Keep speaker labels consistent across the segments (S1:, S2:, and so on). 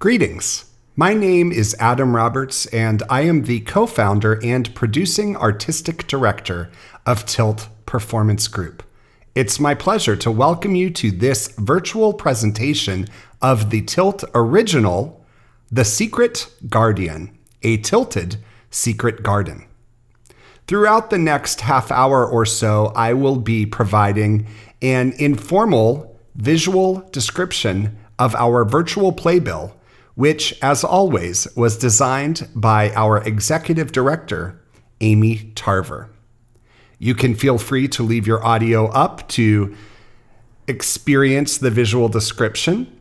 S1: Greetings. My name is Adam Roberts, and I am the co-founder and producing artistic director of Tilt Performance Group. It's my pleasure to welcome you to this virtual presentation of the Tilt original, The Secret Guardian, a tilted secret garden. Throughout the next half hour or so, I will be providing an informal visual description of our virtual playbill, which, as always, was designed by our executive director, Amy Tarver. You can feel free to leave your audio up to experience the visual description,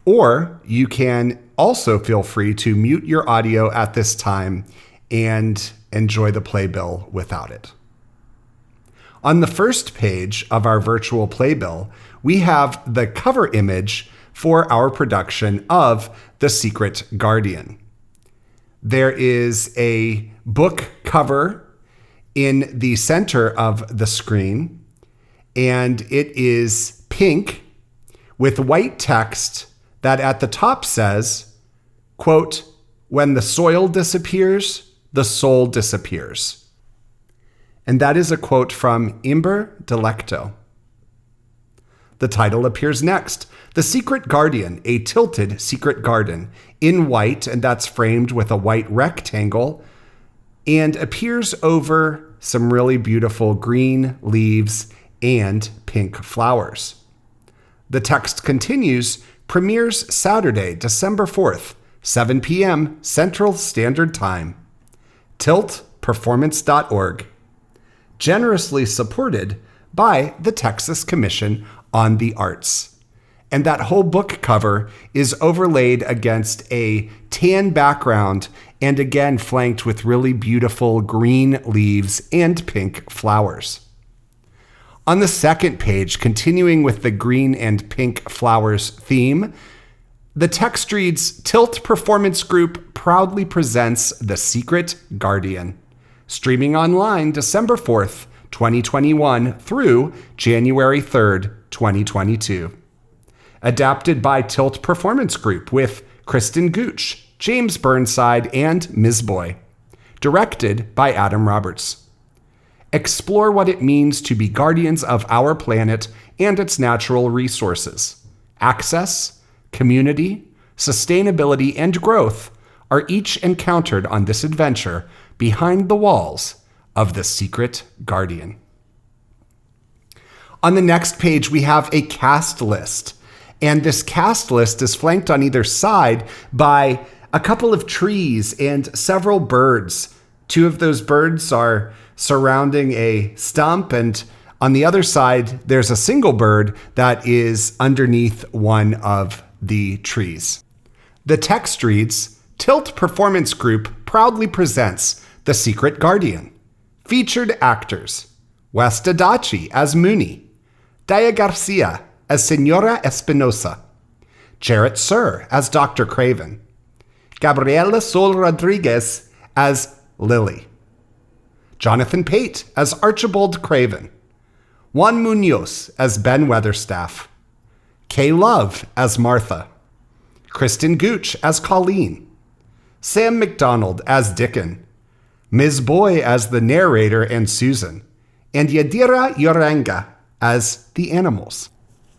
S1: or you can also feel free to mute your audio at this time and enjoy the playbill without it. On the first page of our virtual playbill, we have the cover image for our production of The Secret Guardian. There is a book cover in the center of the screen, and it is pink with white text that at the top says, quote, "When the soil disappears, the soul disappears." And that is a quote from Ymber Delecto. The title appears next, The Secret Guardian, a tilted secret garden, in white, and that's framed with a white rectangle, and appears over some really beautiful green leaves and pink flowers. The text continues, premieres Saturday, December 4th, 7 p.m. Central Standard Time. tiltperformance.org. Generously supported by the Texas Commission on the Arts. And that whole book cover is overlaid against a tan background and again flanked with really beautiful green leaves and pink flowers. On the second page, continuing with the green and pink flowers theme, the text reads, Tilt Performance Group proudly presents The Secret Guardian. Streaming online December 4th, 2021 through January 3rd, 2022. Adapted by Tilt Performance Group with Kristen Gooch, James Burnside, and Ms. Boy. Directed by Adam Roberts. Explore what it means to be guardians of our planet and its natural resources. Access, community, sustainability, and growth are each encountered on this adventure behind the walls of the Secret Guardian. On the next page, we have a cast list. And this cast list is flanked on either side by a couple of trees and several birds. Two of those birds are surrounding a stump, and on the other side, there's a single bird that is underneath one of the trees. The text reads, Tilt Performance Group proudly presents The Secret Guardian. Featured actors, West Adachi as Mooney, Daya Garcia as Senora Espinosa, Jarrett Sir as Dr. Craven, Gabriela Sol Rodriguez as Lily, Jonathan Pate as Archibald Craven, Juan Munoz as Ben Weatherstaff, Kay Love as Martha, Kristen Gooch as Colleen, Sam McDonald as Dickon, Ms. Boy as the narrator and Susan, and Yadira Yoranga as the animals.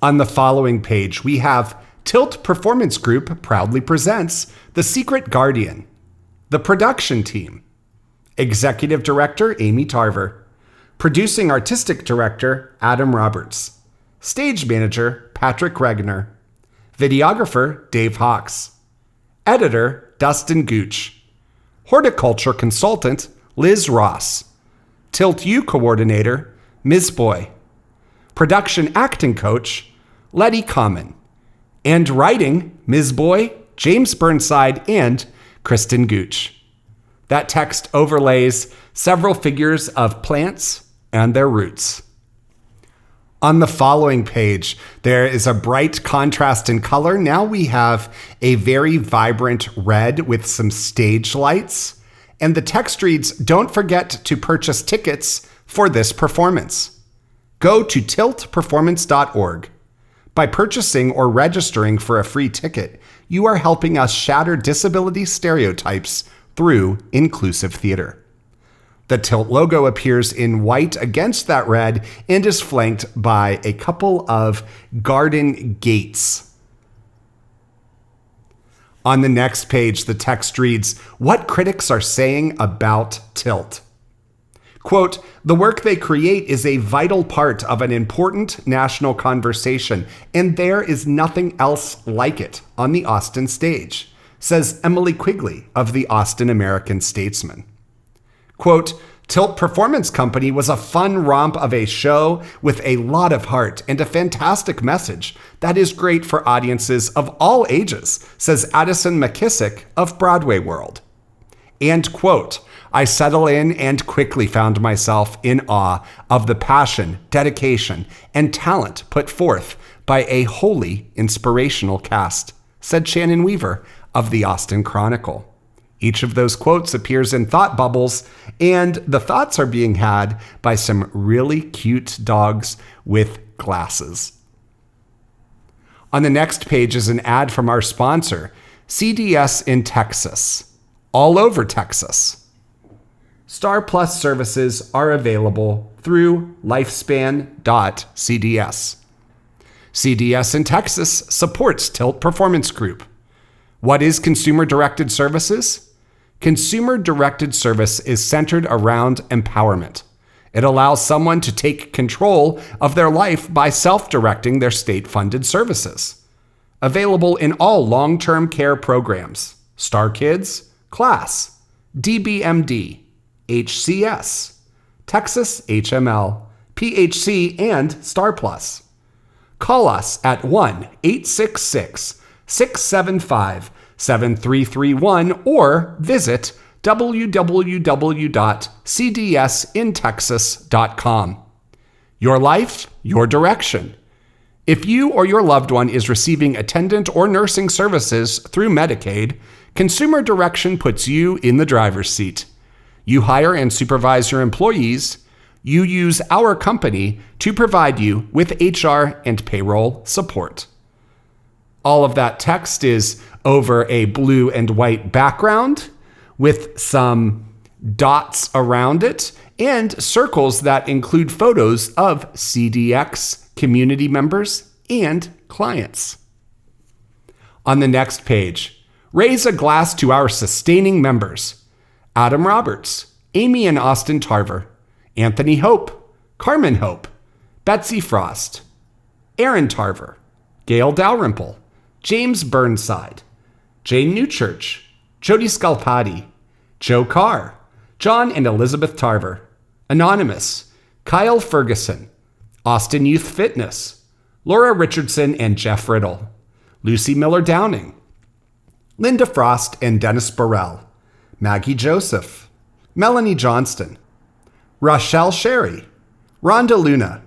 S1: On the following page, we have Tilt Performance Group proudly presents The Secret Guardian. The production team. Executive Director Amy Tarver. Producing Artistic Director Adam Roberts. Stage Manager Patrick Regner. Videographer Dave Hawks. Editor Dustin Gooch. Horticulture Consultant Liz Ross. Tilt U Coordinator Ms. Boy. Production Acting Coach Letty Common. And writing Ms. Boy, James Burnside, and Kristen Gooch. That text overlays several figures of plants and their roots. On the following page, there is a bright contrast in color. Now we have a very vibrant red with some stage lights. And the text reads, don't forget to purchase tickets for this performance. Go to tiltperformance.org. By purchasing or registering for a free ticket, You are helping us shatter disability stereotypes through inclusive theater. The Tilt logo appears in white against that red and is flanked by a couple of garden gates. On the next page, the text reads, "What critics are saying about Tilt." Quote, "The work they create is a vital part of an important national conversation, and there is nothing else like it on the Austin stage," says Emily Quigley of the Austin American-Statesman. Quote, "Tilt Performance Company was a fun romp of a show with a lot of heart and a fantastic message that is great for audiences of all ages," says Addison McKissick of Broadway World. And quote, "I settled in and quickly found myself in awe of the passion, dedication, and talent put forth by a wholly inspirational cast," said Shannon Weaver of the Austin Chronicle. Each of those quotes appears in thought bubbles, and the thoughts are being had by some really cute dogs with glasses. On the next page is an ad from our sponsor, CDS in Texas, all over Texas. Star Plus services are available through lifespan.cds. CDS in Texas supports Tilt Performance Group. What is consumer-directed services? Consumer-directed service is centered around empowerment. It allows someone to take control of their life by self-directing their state-funded services. Available in all long-term care programs: Star Kids, Class, DBMD, HCS, Texas HML, PHC, and Star Plus. Call us at 1-866-675-7331 or visit www.cdsintexas.com. Your life, your direction. If you or your loved one is receiving attendant or nursing services through Medicaid, Consumer Direction puts you in the driver's seat. You hire and supervise your employees. You use our company to provide you with HR and payroll support. All of that text is over a blue and white background with some dots around it and circles that include photos of CDX community members and clients. On the next page, raise a glass to our sustaining members: Adam Roberts, Amy and Austin Tarver, Anthony Hope, Carmen Hope, Betsy Frost, Aaron Tarver, Gail Dalrymple, James Burnside, Jane Newchurch, Jody Scalpati, Joe Carr, John and Elizabeth Tarver, Anonymous, Kyle Ferguson, Austin Youth Fitness, Laura Richardson and Jeff Riddle, Lucy Miller Downing, Linda Frost and Dennis Burrell, Maggie Joseph, Melanie Johnston, Rochelle Sherry, Rhonda Luna,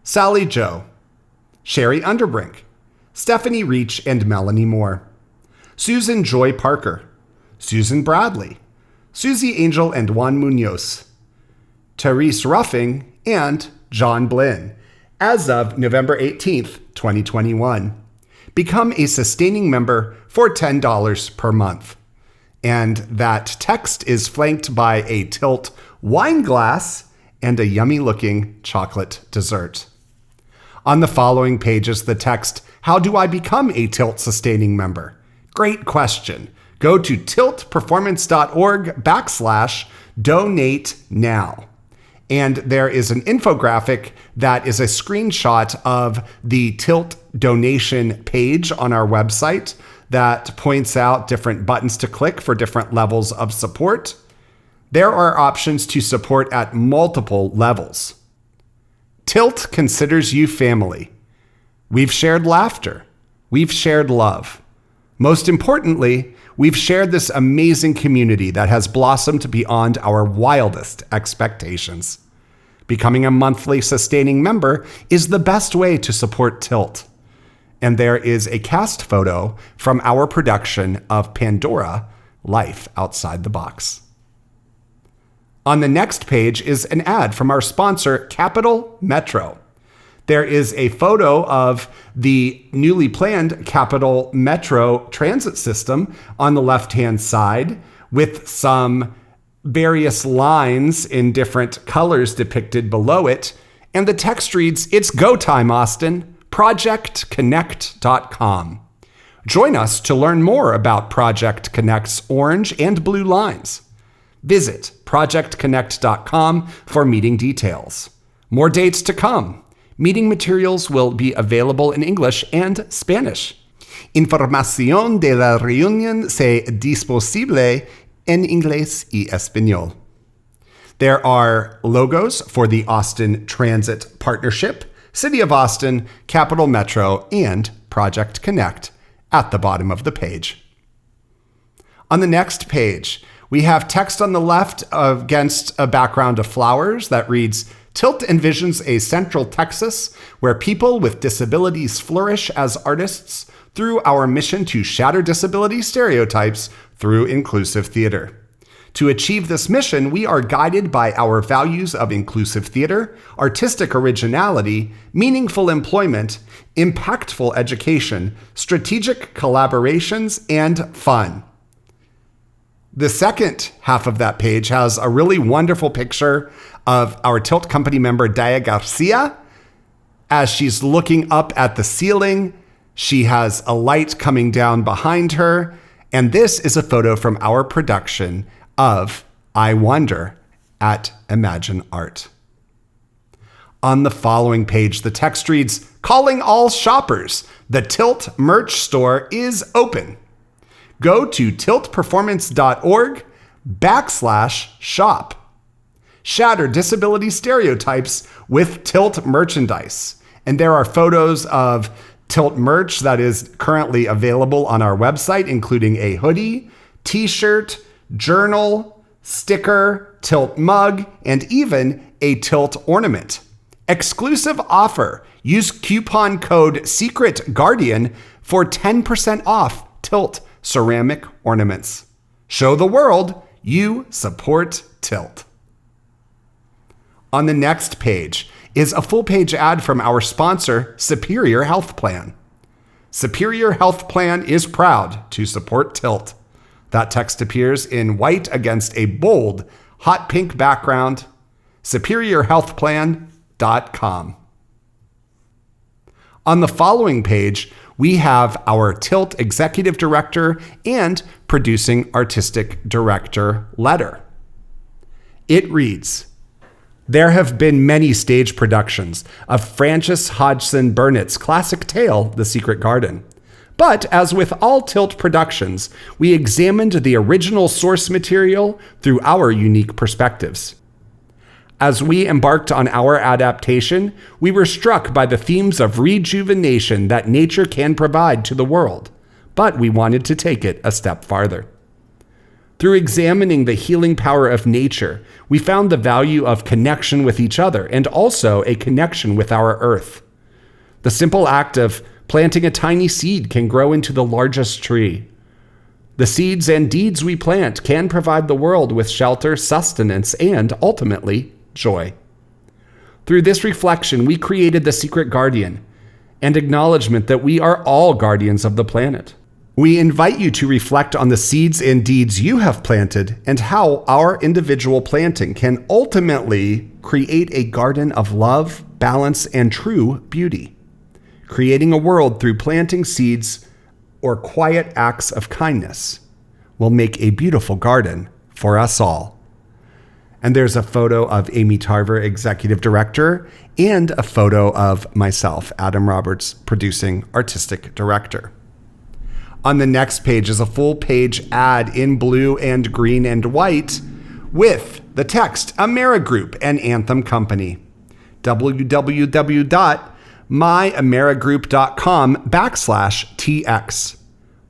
S1: Sally Joe, Sherry Underbrink, Stephanie Reach and Melanie Moore, Susan Joy Parker, Susan Bradley, Susie Angel and Juan Munoz, Therese Ruffing, and John Blinn, as of November 18th, 2021. Become a sustaining member for $10 per month. And that text is flanked by a Tilt wine glass and a yummy-looking chocolate dessert. On the following page is the text, "How do I become a Tilt sustaining member?" Great question. Go to tiltperformance.org/donate now. And there is an infographic that is a screenshot of the Tilt donation page on our website that points out different buttons to click for different levels of support. There are options to support at multiple levels. Tilt considers you family. We've shared laughter. We've shared love. Most importantly, we've shared this amazing community that has blossomed beyond our wildest expectations. Becoming a monthly sustaining member is the best way to support Tilt. And there is a cast photo from our production of Pandora, Life Outside the Box. On the next page is an ad from our sponsor, Capital Metro. There is a photo of the newly planned Capital Metro transit system on the left-hand side with some various lines in different colors depicted below it. And the text reads, "It's go time, Austin. ProjectConnect.com. Join us to learn more about Project Connect's orange and blue lines. Visit ProjectConnect.com for meeting details. More dates to come. Meeting materials will be available in English and Spanish. Información de la reunión se disponible en inglés y español." There are logos for the Austin Transit Partnership, City of Austin, Capital Metro, and Project Connect at the bottom of the page. On the next page, we have text on the left against a background of flowers that reads, "Tilt envisions a central Texas where people with disabilities flourish as artists through our mission to shatter disability stereotypes through inclusive theater. To achieve this mission, we are guided by our values of inclusive theater, artistic originality, meaningful employment, impactful education, strategic collaborations, and fun." The second half of that page has a really wonderful picture of our Tilt company member, Daya Garcia. As she's looking up at the ceiling, she has a light coming down behind her. And this is a photo from our production of I Wonder at Imagine Art. On the following page, the text reads, "Calling all shoppers. The Tilt merch store is open. Go to tiltperformance.org/shop. Shatter disability stereotypes with Tilt merchandise." And there are photos of Tilt merch that is currently available on our website, including a hoodie, t-shirt, journal, sticker, Tilt mug, and even a Tilt ornament. Exclusive offer. Use coupon code SECRETGUARDIAN for 10% off Tilt ceramic ornaments. Show the world you support Tilt. On the next page is a full-page ad from our sponsor, Superior Health Plan. Superior Health Plan is proud to support Tilt. That text appears in white against a bold, hot pink background. SuperiorHealthPlan.com. On the following page, we have our Tilt Executive Director and Producing Artistic Director letter. It reads, "There have been many stage productions of Frances Hodgson Burnett's classic tale, The Secret Garden. But as with all Tilt productions, we examined the original source material through our unique perspectives. As we embarked on our adaptation, we were struck by the themes of rejuvenation that nature can provide to the world, but we wanted to take it a step farther. Through examining the healing power of nature, we found the value of connection with each other and also a connection with our earth. The simple act of planting a tiny seed can grow into the largest tree. The seeds and deeds we plant can provide the world with shelter, sustenance, and ultimately, joy. Through this reflection, we created the Secret Guardian, and acknowledgement that we are all guardians of the planet. We invite you to reflect on the seeds and deeds you have planted and how our individual planting can ultimately create a garden of love, balance, and true beauty. Creating a world through planting seeds or quiet acts of kindness will make a beautiful garden for us all." And there's a photo of Amy Tarver, Executive Director, and a photo of myself, Adam Roberts, Producing Artistic Director. On the next page is a full-page ad in blue and green and white with the text, Amerigroup, an Anthem company. www.myamerigroup.com/TX.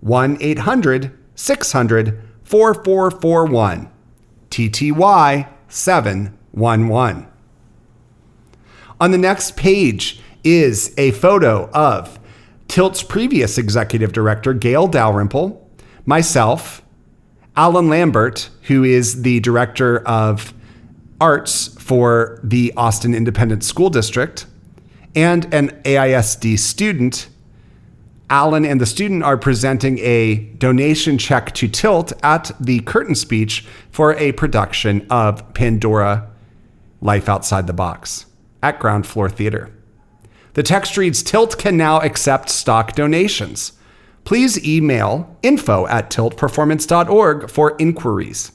S1: 1-800-600-4441. TTY 711. On the next page is a photo of Tilt's previous executive director, Gail Dalrymple, myself, Alan Lambert, who is the director of arts for the Austin Independent School District, and an AISD student. Alan and the student are presenting a donation check to Tilt at the curtain speech for a production of Pandora Life Outside the Box at Ground Floor Theater. The text reads, Tilt can now accept stock donations. Please email info@tiltperformance.org for inquiries.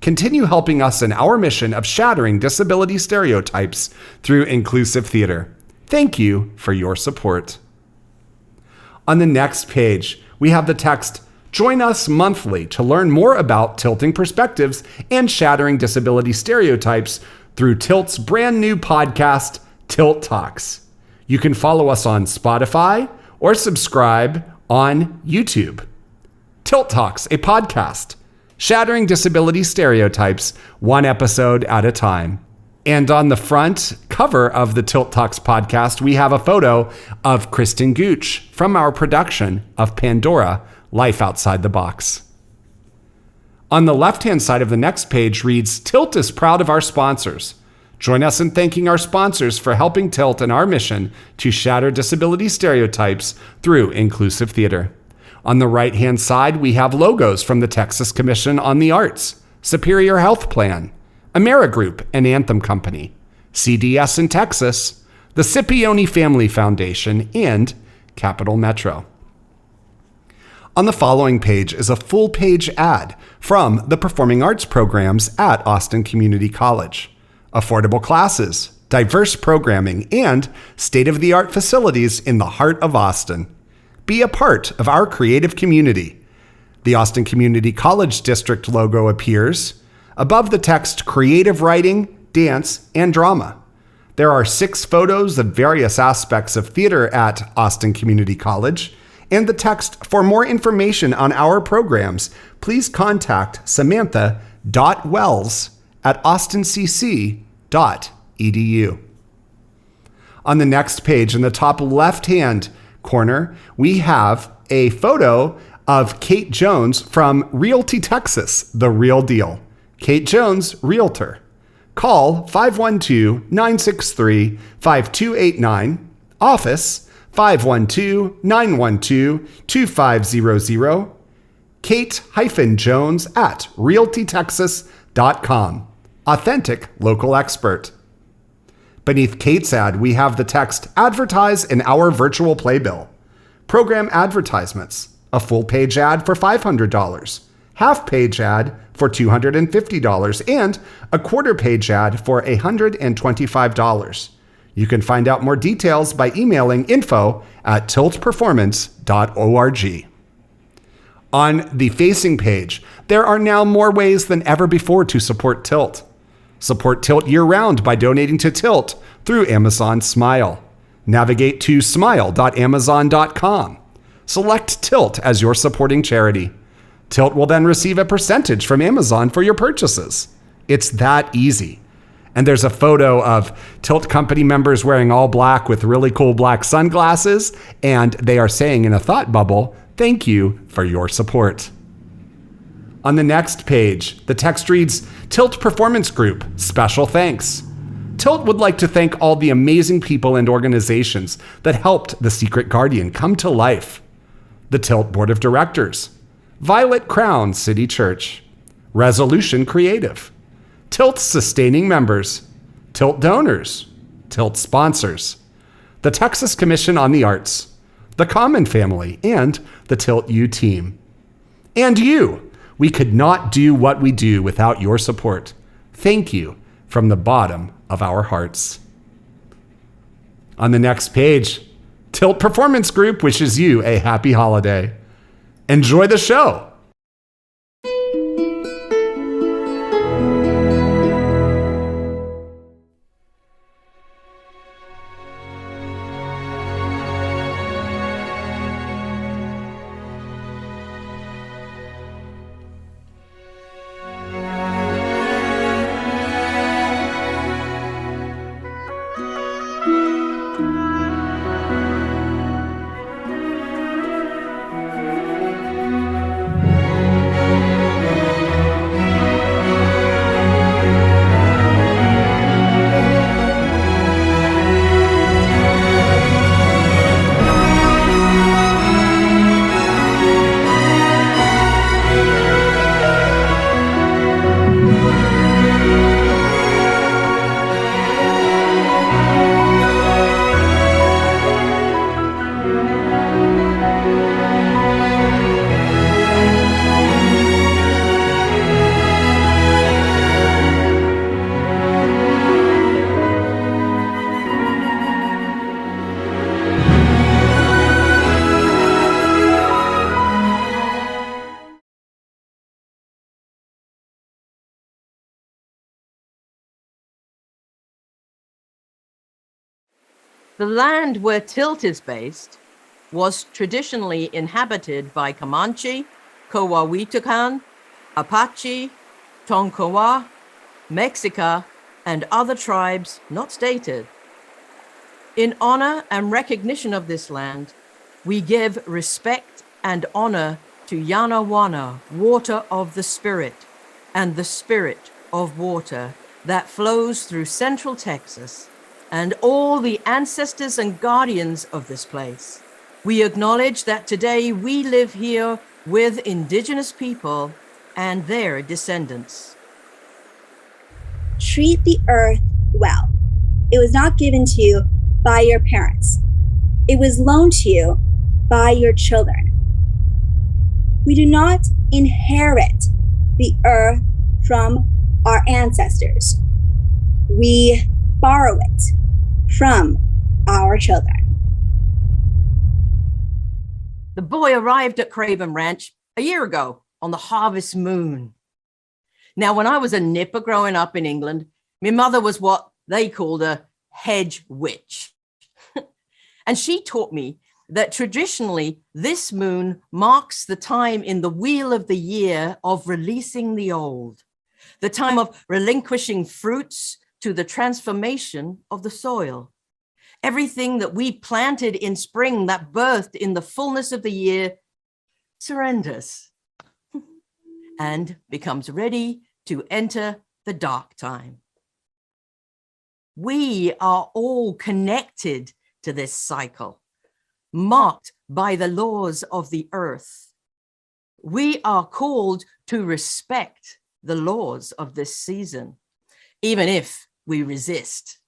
S1: Continue helping us in our mission of shattering disability stereotypes through inclusive theater. Thank you for your support. On the next page, we have the text, join us monthly to learn more about tilting perspectives and shattering disability stereotypes through Tilt's brand new podcast, Tilt Talks. You can follow us on Spotify or subscribe on YouTube. Tilt Talks, a podcast, shattering disability stereotypes one episode at a time. And on the front cover of the Tilt Talks podcast, we have a photo of Kristen Gooch from our production of Pandora, Life Outside the Box. On the left-hand side of the next page reads, Tilt is proud of our sponsors. Join us in thanking our sponsors for helping Tilt in our mission to shatter disability stereotypes through inclusive theater. On the right-hand side, we have logos from the Texas Commission on the Arts, Superior Health Plan, Amerigroup and Anthem Company, CDS in Texas, the Scipione Family Foundation, and Capital Metro. On the following page is a full-page ad from the Performing Arts programs at Austin Community College. Affordable classes, diverse programming, and state-of-the-art facilities in the heart of Austin. Be a part of our creative community. The Austin Community College District logo appears above the text Creative Writing, Dance, and Drama. There are 6 photos of various aspects of theater at Austin Community College, and the text for more information on our programs, please contact samantha.wells@austincc.edu. On the next page, in the top left-hand corner, we have a photo of Kate Jones from Realty Texas, The Real Deal. Kate Jones, Realtor. Call 512-963-5289. Office 512-912-2500. Kate-Jones@realtytexas.com. Authentic local expert. Beneath Kate's ad, we have the text, advertise in our virtual playbill. Program advertisements. A full-page ad for $500. Half-page ad for $250, and a quarter-page ad for $125. You can find out more details by emailing info@tiltperformance.org. On the facing page, there are now more ways than ever before to support Tilt. Support Tilt year-round by donating to Tilt through Amazon Smile. Navigate to smile.amazon.com. Select Tilt as your supporting charity. Tilt will then receive a percentage from Amazon for your purchases. It's that easy. And there's a photo of Tilt company members wearing all black with really cool black sunglasses, and they are saying in a thought bubble, thank you for your support. On the next page, the text reads, Tilt Performance Group, special thanks. Tilt would like to thank all the amazing people and organizations that helped The Secret Guardian come to life. The Tilt Board of Directors, Violet Crown City Church, Resolution Creative, Tilt Sustaining Members, Tilt Donors, Tilt Sponsors, the Texas Commission on the Arts, the Common Family, and the Tilt U team. And you! We could not do what we do without your support. Thank you from the bottom of our hearts. On the next page, Tilt Performance Group wishes you a happy holiday. Enjoy the show.
S2: The land where Tilt is based was traditionally inhabited by Comanche, Coahuiltecan, Apache, Tonkawa, Mexica, and other tribes not stated. In honor and recognition of this land, we give respect and honor to Yanawana, water of the spirit, and the spirit of water that flows through central Texas, and all the ancestors and guardians of this place. We acknowledge that today we live here with indigenous people and their descendants.
S3: Treat the earth well. It was not given to you by your parents. It was loaned to you by your children. We do not inherit the earth from our ancestors. We borrow it from our children.
S2: The boy arrived at Craven Ranch a year ago on the harvest moon. Now, when I was a nipper growing up in England, my mother was what they called a hedge witch. And she taught me that traditionally this moon marks the time in the wheel of the year of releasing the old, the time of relinquishing fruits to the transformation of the soil. Everything that we planted in spring that birthed in the fullness of the year surrenders and becomes ready to enter the dark time. We are all connected to this cycle, marked by the laws of the earth. We are called to respect the laws of this season, even if we resist.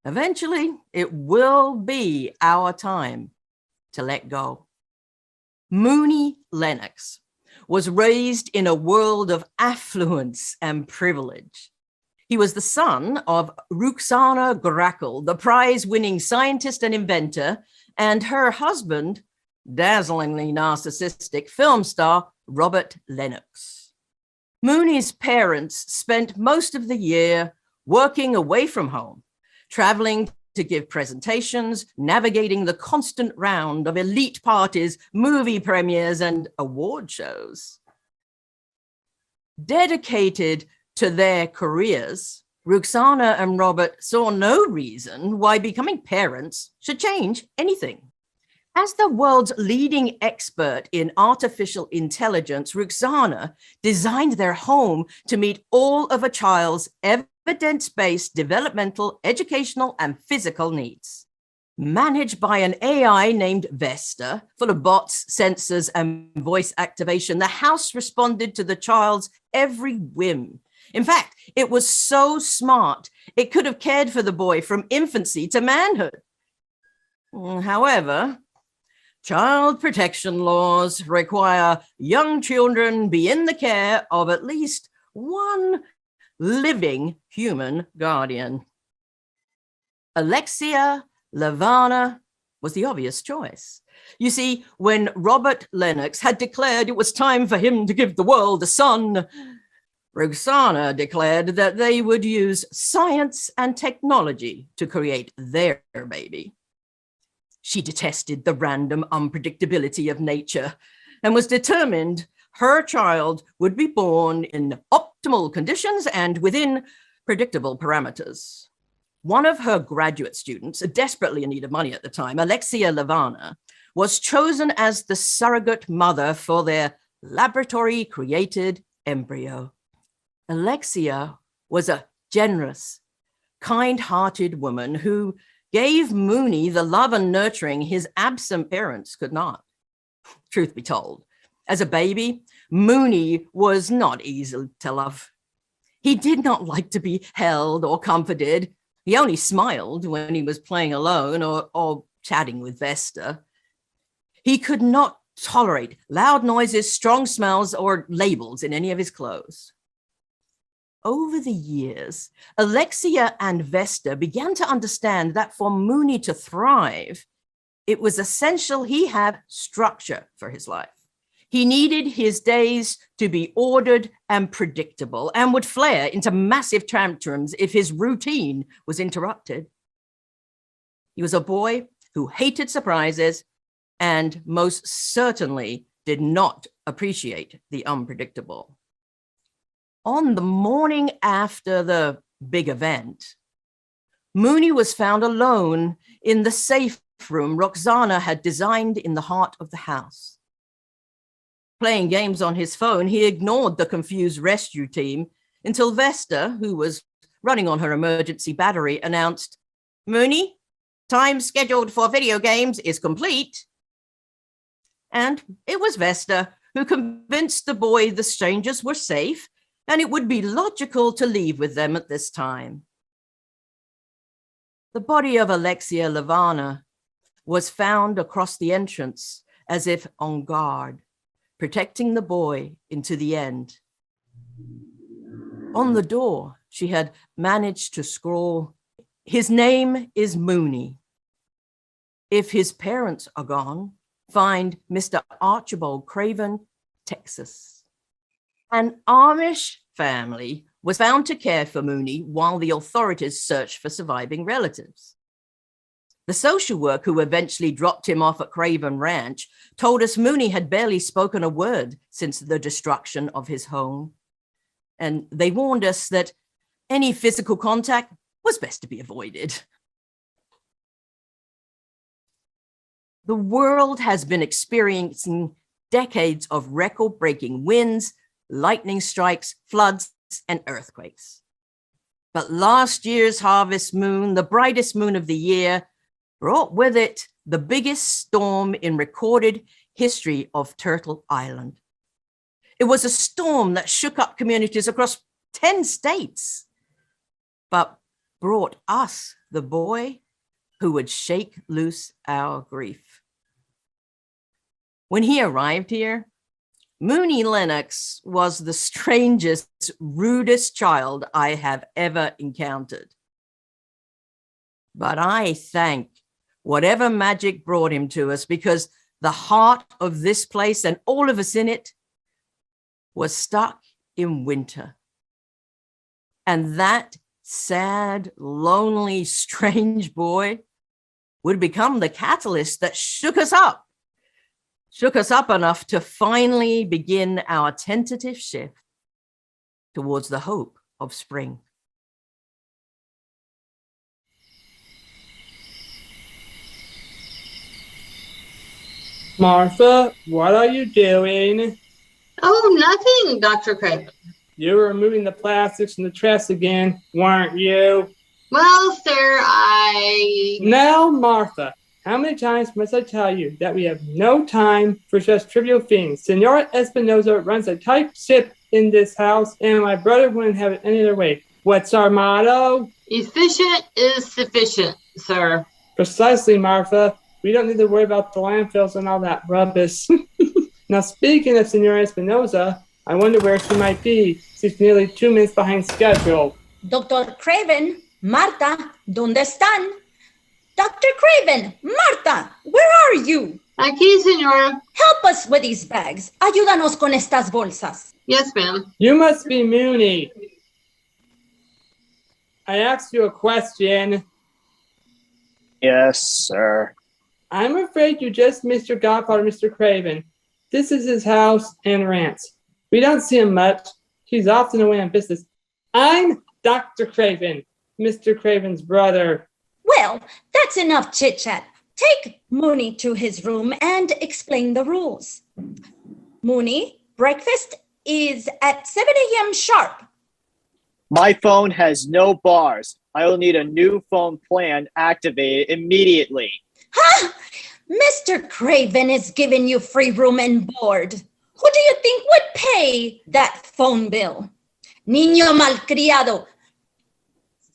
S2: Eventually, it will be our time to let go. Mooney Lennox was raised in a world of affluence and privilege. He was the son of Ruxana Grackle, the prize-winning scientist and inventor, and her husband, dazzlingly narcissistic film star Robert Lennox. Mooney's parents spent most of the year working away from home, traveling to give presentations, navigating the constant round of elite parties, movie premieres, and award shows. Dedicated to their careers, Ruxana and Robert saw no reason why becoming parents should change anything. As the world's leading expert in artificial intelligence, Ruxana designed their home to meet all of a child's evidence-based developmental, educational, and physical needs. Managed by an AI named Vesta, full of bots, sensors, and voice activation, the house responded to the child's every whim. In fact, it was so smart, it could have cared for the boy from infancy to manhood. However, child protection laws require young children be in the care of at least one living human guardian. Alexia Levana was the obvious choice. You see, when Robert Lennox had declared it was time for him to give the world a son, Ruxana declared that they would use science and technology to create their baby. She detested the random unpredictability of nature and was determined her child would be born in optimal conditions and within predictable parameters. One of her graduate students, desperately in need of money at the time, Alexia Levana, was chosen as the surrogate mother for their laboratory-created embryo. Alexia was a generous, kind-hearted woman who gave Mooney the love and nurturing his absent parents could not. Truth be told, as a baby, Mooney was not easy to love. He did not like to be held or comforted. He only smiled when he was playing alone or chatting with Vesta. He could not tolerate loud noises, strong smells, or labels in any of his clothes. Over the years, Alexia and Vesta began to understand that for Mooney to thrive, it was essential he have structure for his life. He needed his days to be ordered and predictable and would flare into massive tantrums if his routine was interrupted. He was a boy who hated surprises and most certainly did not appreciate the unpredictable. On the morning after the big event, Mooney was found alone in the safe room Roxana had designed in the heart of the house. Playing games on his phone, he ignored the confused rescue team until Vesta, who was running on her emergency battery, announced, "Mooney, time scheduled for video games is complete." And it was Vesta who convinced the boy the strangers were safe and it would be logical to leave with them at this time. The body of Alexia Lavana was found across the entrance as if on guard, protecting the boy into the end. On the door, she had managed to scrawl, "His name is Mooney. If his parents are gone, find Mr. Archibald Craven, Texas." An Amish family was found to care for Mooney while the authorities searched for surviving relatives. The social worker who eventually dropped him off at Craven Ranch told us Mooney had barely spoken a word since the destruction of his home. And they warned us that any physical contact was best to be avoided. The world has been experiencing decades of record-breaking winds, lightning strikes, floods, and earthquakes. But last year's harvest moon, the brightest moon of the year, brought with it the biggest storm in recorded history of Turtle Island. It was a storm that shook up communities across 10 states, but brought us the boy who would shake loose our grief. When he arrived here, Mooney Lennox was the strangest, rudest child I have ever encountered. But I thank whatever magic brought him to us, because the heart of this place and all of us in it was stuck in winter. And that sad, lonely, strange boy would become the catalyst that shook us up enough to finally begin our tentative shift towards the hope of spring.
S4: Martha, what are you doing?
S5: Oh, nothing, Dr. Craig.
S4: You were removing the plastics from the trash again, weren't you?
S5: Well, sir,
S4: Now, Martha, how many times must I tell you that we have no time for such trivial things? Senora Espinosa runs a tight ship in this house, and my brother wouldn't have it any other way. What's our motto?
S5: Efficient is sufficient, sir.
S4: Precisely, Martha. We don't need to worry about the landfills and all that rubbish. Now, speaking of Senora Espinosa, I wonder where she might be. She's nearly 2 minutes behind schedule.
S6: Dr. Craven, Marta, ¿dónde están? Dr. Craven, Marta, where are you?
S5: Aquí, senora.
S6: Help us with these bags. Ayúdanos con estas bolsas.
S5: Yes, ma'am.
S4: You must be Mooney. I asked you a question.
S7: Yes, sir.
S4: I'm afraid you just missed your godfather, Mr. Craven. This is his house and ranch. We don't see him much. He's often away on business. I'm Dr. Craven, Mr. Craven's brother.
S6: Well, that's enough chit-chat. Take Mooney to his room and explain the rules. Mooney, breakfast is at 7 a.m. sharp.
S7: My phone has no bars. I will need a new phone plan activated immediately.
S6: Huh? Mr. Craven is giving you free room and board. Who do you think would pay that phone bill? Niño malcriado.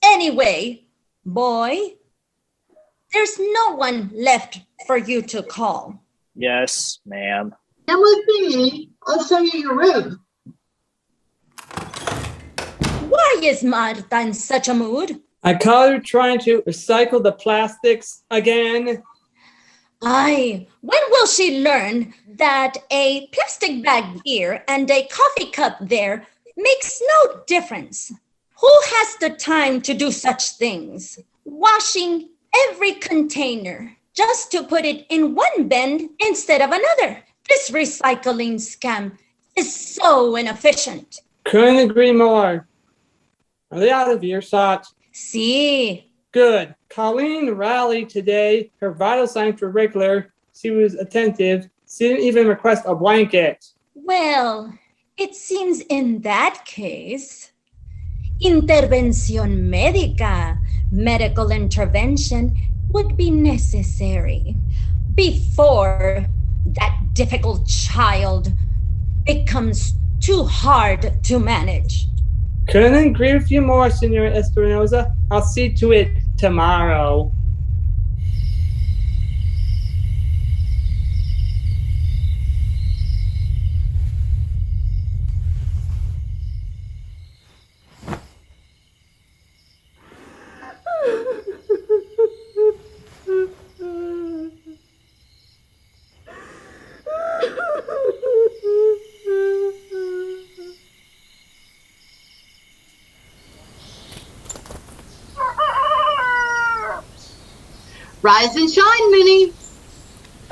S6: Anyway, boy, there's no one left for you to call.
S7: Yes, ma'am.
S5: Come with me. I'll show you your room.
S6: Why is Marta in such a mood?
S4: I caught her trying to recycle the plastics again.
S6: Aye, when will she learn that a plastic bag here and a coffee cup there makes no difference? Who has the time to do such things? Washing every container just to put it in one bin instead of another. This recycling scam is so inefficient.
S4: Couldn't agree more. Are they out of earshot?
S6: See,
S4: Good. Colleen rallied today. Her vital signs were regular. She was attentive. She didn't even request a blanket.
S6: well, it seems in that case, intervención médica, medical intervention, would be necessary before that difficult child becomes too hard to manage.
S4: Couldn't agree with you more, Senora Espinosa. I'll see to it tomorrow.
S5: Rise and shine, Minnie.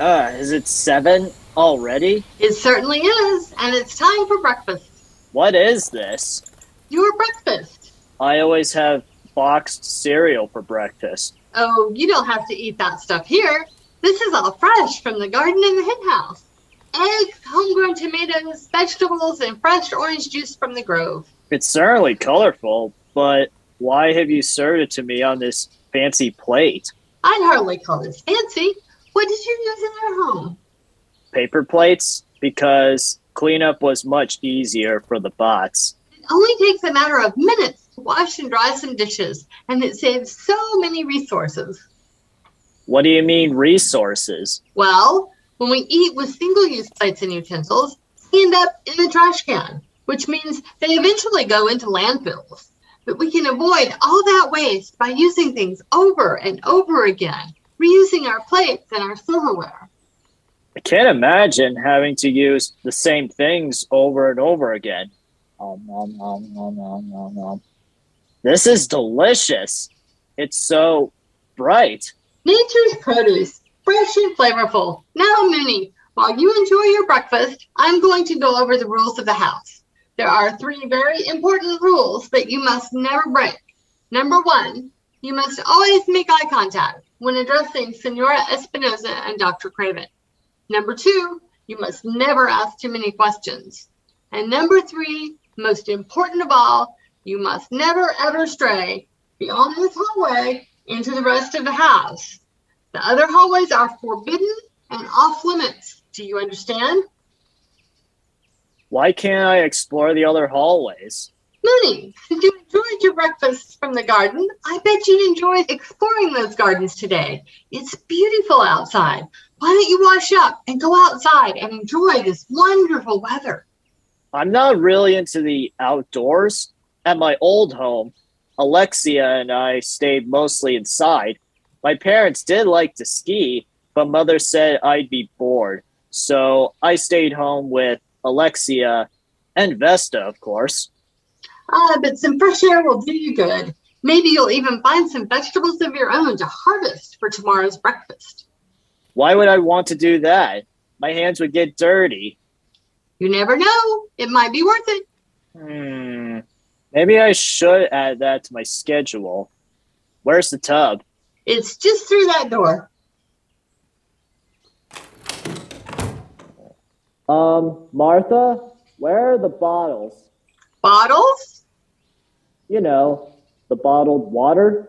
S7: Is it 7 already?
S5: It certainly is, and it's time for breakfast.
S7: What is this?
S5: Your breakfast.
S7: I always have boxed cereal for breakfast.
S5: Oh, you don't have to eat that stuff here. This is all fresh from the garden in the hen house. Eggs, homegrown tomatoes, vegetables, and fresh orange juice from the grove.
S7: It's certainly colorful, but why have you served it to me on this fancy plate?
S5: I'd hardly call this fancy. What did you use in your home?
S7: Paper plates? Because cleanup was much easier for the bots.
S5: It only takes a matter of minutes to wash and dry some dishes, and it saves so many resources.
S7: What do you mean resources?
S5: Well, when we eat with single-use plates and utensils, they end up in the trash can, which means they eventually go into landfills. But we can avoid all that waste by using things over and over again, reusing our plates and our silverware.
S7: I can't imagine having to use the same things over and over again. This is delicious. It's so bright.
S5: Nature's produce, fresh and flavorful. Now, Mooney, while you enjoy your breakfast, I'm going to go over the rules of the house. There are 3 very important rules that you must never break. Number 1, you must always make eye contact when addressing Senora Espinosa and Dr. Craven. Number 2, you must never ask too many questions. And number 3, most important of all, you must never ever stray beyond this hallway into the rest of the house. The other hallways are forbidden and off limits. Do you understand?
S7: Why can't I explore the other hallways?
S5: Mooney, since you enjoyed your breakfast from the garden, I bet you'd enjoy exploring those gardens today. It's beautiful outside. Why don't you wash up and go outside and enjoy this wonderful weather?
S7: I'm not really into the outdoors. At my old home, Alexia and I stayed mostly inside. My parents did like to ski, but Mother said I'd be bored. So I stayed home with Alexia and Vesta, of course.
S5: But some fresh air will do you good. Maybe you'll even find some vegetables of your own to harvest for tomorrow's breakfast.
S7: Why would I want to do that? My hands would get dirty.
S5: You never know. It might be worth it.
S7: Maybe I should add that to my schedule. Where's the tub?
S5: It's just through that door.
S7: Martha, where are the bottles?
S5: Bottles?
S7: You know, the bottled water.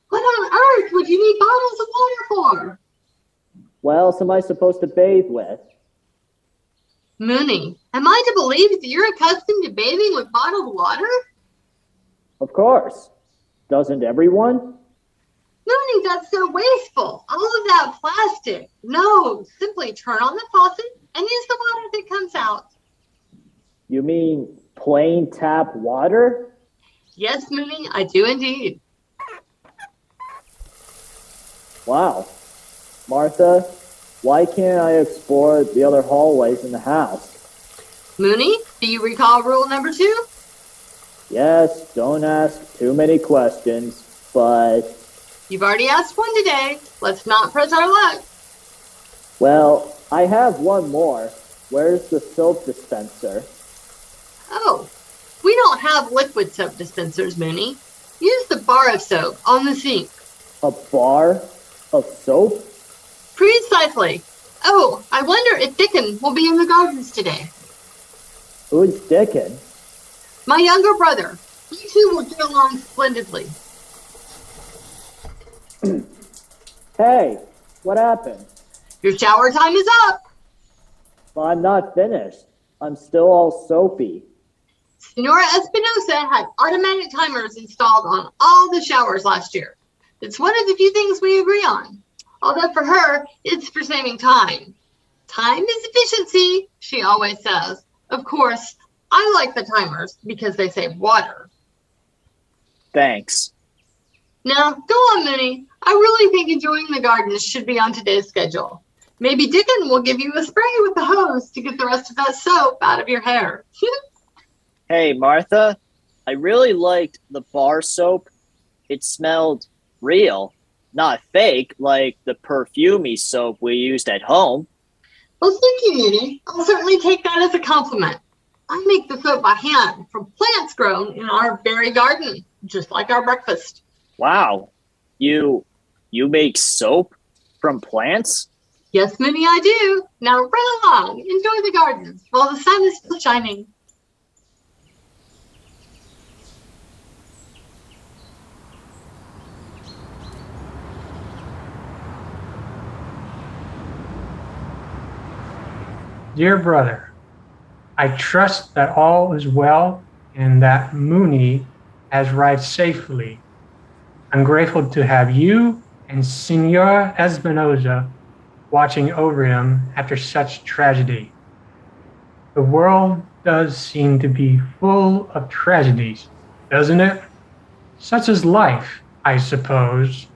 S5: What on earth would you need bottles of water for?
S7: What else am I supposed to bathe with?
S5: Mooney, am I to believe that you're accustomed to bathing with bottled water?
S7: Of course. Doesn't everyone?
S5: Mooney, that's so wasteful. All of that plastic. No, simply turn on the faucet and use the water that comes out.
S7: You mean plain tap water?
S5: Yes, Mooney, I do indeed.
S7: Wow. Martha, why can't I explore the other hallways in the house?
S5: Mooney, do you recall rule number 2?
S7: Yes, don't ask too many questions, but
S5: You've already asked one today. Let's not press our luck.
S7: Well, I have one more. Where's the soap dispenser?
S5: Oh, we don't have liquid soap dispensers, Mooney. Use the bar of soap on the sink.
S7: A bar of soap?
S5: Precisely. Oh, I wonder if Dickon will be in the gardens today.
S7: Who's Dickon?
S5: My younger brother. You two will get along splendidly.
S7: Hey, what happened?
S5: Your shower time is up.
S7: Well, I'm not finished. I'm still all soapy.
S5: Senora Espinosa had automatic timers installed on all the showers last year. It's one of the few things we agree on. Although for her, it's for saving time. Time is efficiency, she always says. Of course, I like the timers because they save water.
S7: Thanks.
S5: Now, go on, Mooney. I really think enjoying the gardens should be on today's schedule. Maybe Dickon will give you a spray with the hose to get the rest of that soap out of your hair.
S7: Hey, Martha, I really liked the bar soap. It smelled real, not fake like the perfumey soap we used at home.
S5: Well, thank you, Mooney. I'll certainly take that as a compliment. I make the soap by hand from plants grown in our very garden, just like our breakfast.
S7: Wow, you make soap from plants?
S5: Yes, Mooney, I do. Now run along, enjoy the gardens while the sun is still shining.
S8: Dear brother, I trust that all is well and that Mooney has arrived safely. I'm grateful to have you and Senora Espinosa watching over him after such tragedy. The world does seem to be full of tragedies, doesn't it? Such is life, I suppose.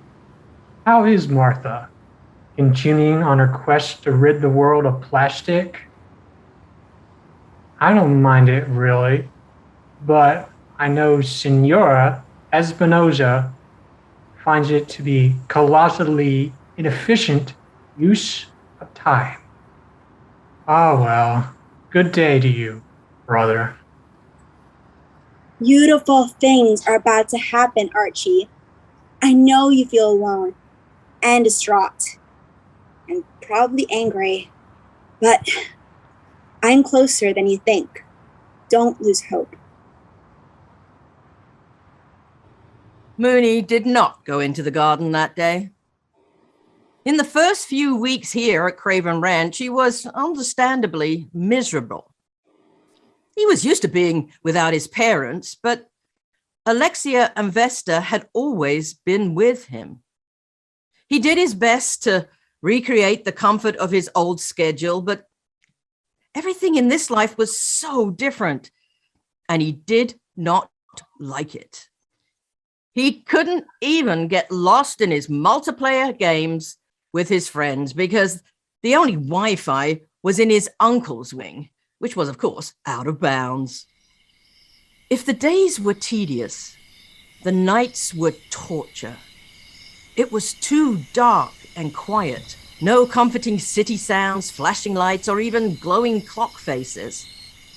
S8: How is Martha? Continuing on her quest to rid the world of plastic? I don't mind it really, but I know Senora Espinosa finds it to be colossally inefficient use of time. Ah well, good day to you, brother.
S3: Beautiful things are about to happen, Archie. I know you feel alone and distraught and probably angry, but I'm closer than you think. Don't lose hope.
S2: Mooney did not go into the garden that day. In the first few weeks here at Craven Ranch, he was understandably miserable. He was used to being without his parents, but Alexia and Vesta had always been with him. He did his best to recreate the comfort of his old schedule, but everything in this life was so different, and he did not like it. He couldn't even get lost in his multiplayer games with his friends because the only Wi-Fi was in his uncle's wing, which was, of course, out of bounds. If the days were tedious, the nights were torture. It was too dark and quiet. No comforting city sounds, flashing lights, or even glowing clock faces.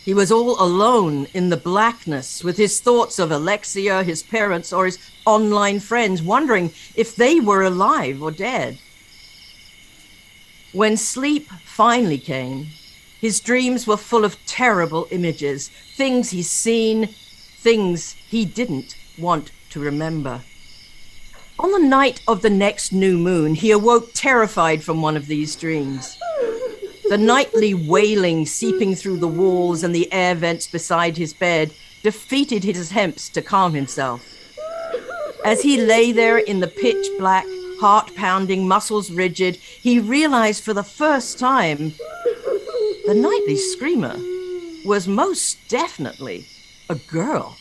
S2: He was all alone in the blackness with his thoughts of Alexia, his parents, or his online friends, wondering if they were alive or dead. When sleep finally came, his dreams were full of terrible images, things he's seen, things he didn't want to remember. On the night of the next new moon, he awoke terrified from one of these dreams. The nightly wailing seeping through the walls and the air vents beside his bed defeated his attempts to calm himself. As he lay there in the pitch black, heart pounding, muscles rigid, he realized for the first time the nightly screamer was most definitely a girl.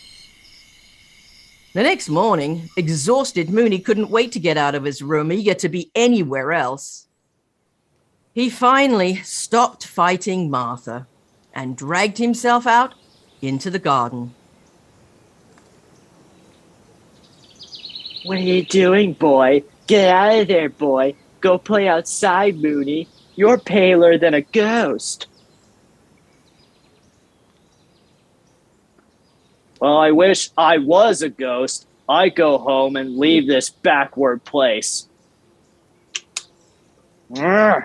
S2: The next morning, exhausted Mooney couldn't wait to get out of his room, eager to be anywhere else. He finally stopped fighting Martha and dragged himself out into the garden.
S7: What are you doing, boy? Get out of there, boy. Go play outside, Mooney. You're paler than a ghost. Well, I wish I was a ghost. I'd go home and leave this backward place. No,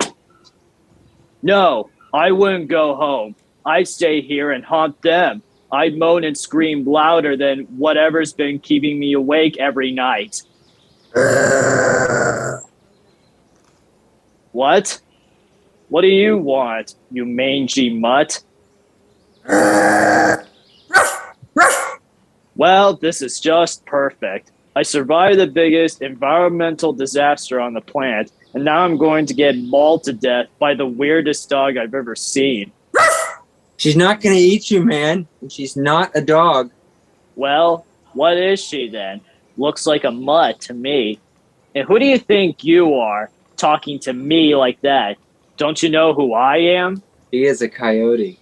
S7: I wouldn't go home. I'd stay here and haunt them. I'd moan and scream louder than whatever's been keeping me awake every night. What? What do you want, you mangy mutt? Well, this is just perfect. I survived the biggest environmental disaster on the planet, and now I'm going to get mauled to death by the weirdest dog I've ever seen.
S9: She's not going to eat you, man. And she's not a dog.
S7: Well, what is she then? Looks like a mutt to me. And who do you think you are, talking to me like that? Don't you know who I am?
S9: She is a coyote.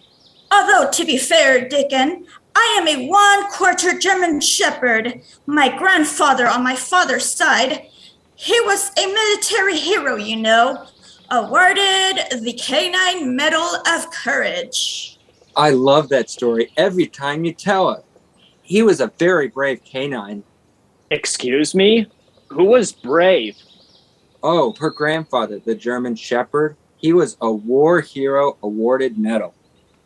S6: Although, to be fair, Dickon, I am a 1/4 German Shepherd. My grandfather on my father's side, he was a military hero, you know, awarded the Canine Medal of Courage.
S9: I love that story every time you tell it. He was a very brave canine.
S7: Excuse me? Who was brave?
S9: Oh, her grandfather, the German Shepherd. He was a war hero awarded medal.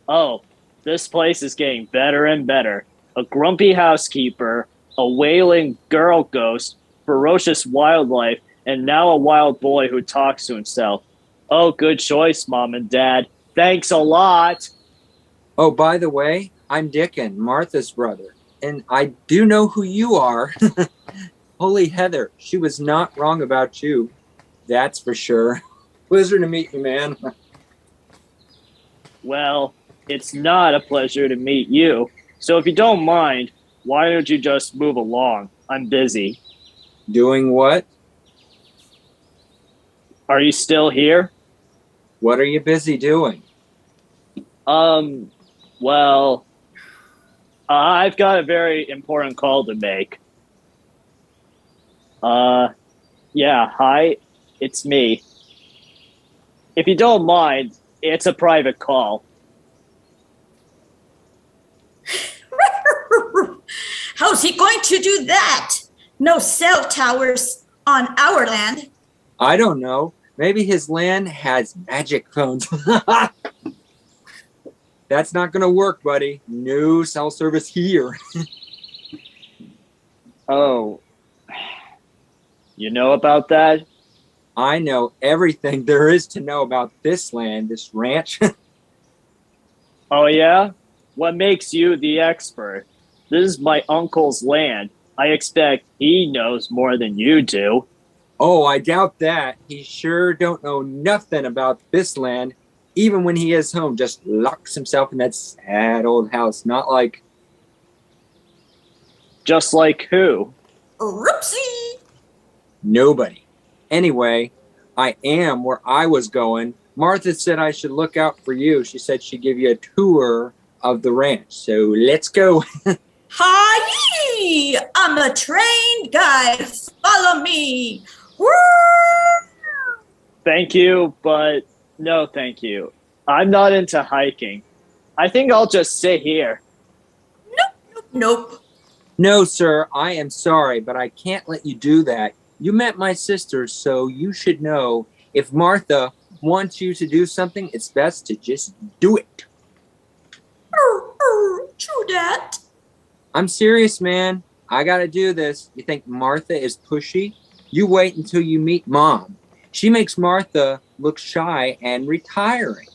S7: Oh, this place is getting better and better. A grumpy housekeeper, a wailing girl ghost, ferocious wildlife, and now a wild boy who talks to himself. Oh, good choice, Mom and Dad. Thanks a lot.
S9: Oh, by the way, I'm Dickon, Martha's brother, and I do know who you are. Holy Heather, she was not wrong about you. That's for sure. Pleasure to meet you, man.
S7: Well, it's not a pleasure to meet you. So if you don't mind, why don't you just move along? I'm busy.
S9: Doing what?
S7: Are you still here?
S9: What are you busy doing?
S7: Well, I've got a very important call to make. Yeah, hi, it's me. If you don't mind, it's a private call.
S6: How's he going to do that? No cell towers on our land.
S9: I don't know. Maybe his land has magic phones. That's not going to work, buddy. No cell service here.
S7: Oh, you know about that?
S9: I know everything there is to know about this land, this ranch.
S7: Oh, yeah? What makes you the expert? This is my uncle's land. I expect he knows more than you do.
S9: Oh, I doubt that. He sure don't know nothing about this land. Even when he is home, just locks himself in that sad old house. Not like...
S7: Just like who?
S6: Oopsie!
S9: Nobody. Anyway, I am where I was going. Martha said I should look out for you. She said she'd give you a tour of the ranch. So let's go.
S6: Hi! I'm a trained guide. Follow me. Woo!
S7: Thank you, but no thank you. I'm not into hiking. I think I'll just sit here.
S6: Nope.
S9: No, sir, I am sorry, but I can't let you do that. You met my sister, so you should know if Martha wants you to do something, it's best to just do it.
S6: True that.
S9: I'm serious, man. I gotta do this. You think Martha is pushy? You wait until you meet Mom. She makes Martha look shy and retiring.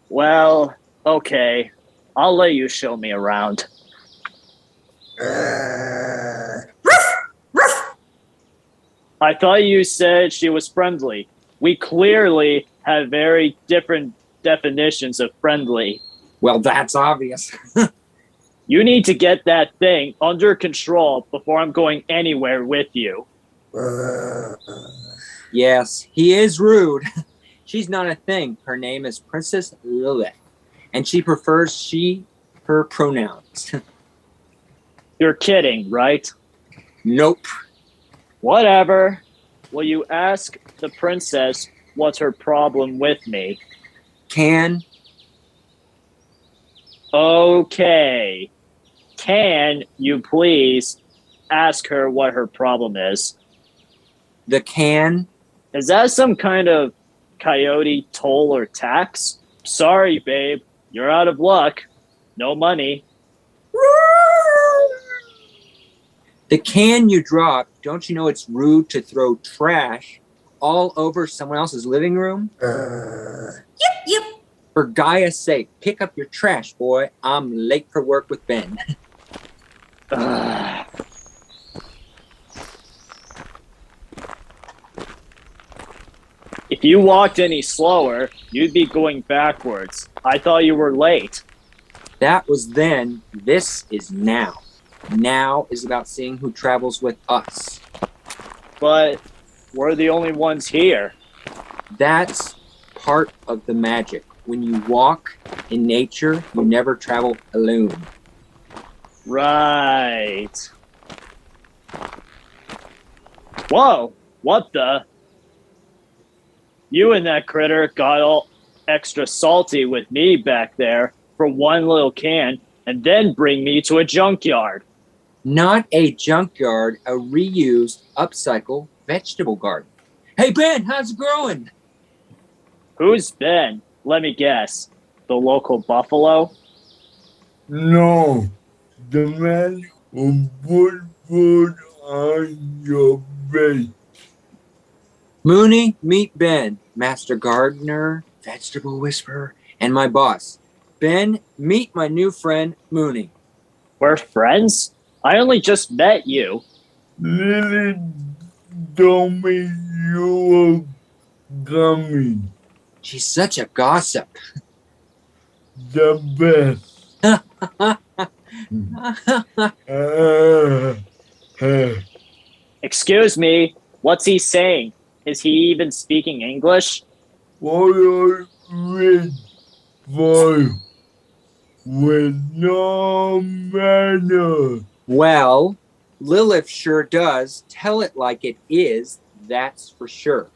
S7: Well, okay. I'll let you show me around. I thought you said she was friendly. We clearly have very different definitions of friendly.
S9: Well, that's obvious.
S7: You need to get that thing under control before I'm going anywhere with you.
S9: Yes, he is rude. She's not a thing. Her name is Princess Lilith, and she prefers she, her pronouns.
S7: You're kidding, right?
S9: Nope.
S7: Whatever. Will you ask the princess what's her problem with me?
S9: Can
S7: Okay. Can you please ask her what her problem is?
S9: the can?
S7: Is that some kind of coyote toll or tax? Sorry, babe. You're out of luck. No money.
S9: The can you drop, don't you know it's rude to throw trash all over someone else's living room?
S6: Yep.
S9: For Gaia's sake, pick up your trash, boy. I'm late for work with Ben.
S7: If you walked any slower, you'd be going backwards. I thought you were late.
S9: That was then. This is now. Now is about seeing who travels with us.
S7: But we're the only ones here.
S9: That's part of the magic. When you walk in nature, you never travel alone.
S7: Right. Whoa, what the? You and that critter got all extra salty with me back there for one little can and then bring me to a junkyard.
S9: Not a junkyard, a reused, upcycle vegetable garden. Hey, Ben, how's it growing?
S7: Who's Ben? Let me guess. The local buffalo?
S10: No, the man who put food on your plate.
S9: Mooney, meet Ben, master gardener, vegetable whisperer, and my boss. Ben, meet my new friend, Mooney.
S7: We're friends? I only just met you.
S10: Lily told me you were coming.
S9: She's such a gossip.
S10: The best.
S7: Excuse me, what's he saying? Is he even speaking English?
S10: What are rich for with no manner?
S9: Well, Lilith sure does. Tell it like it is, that's for sure.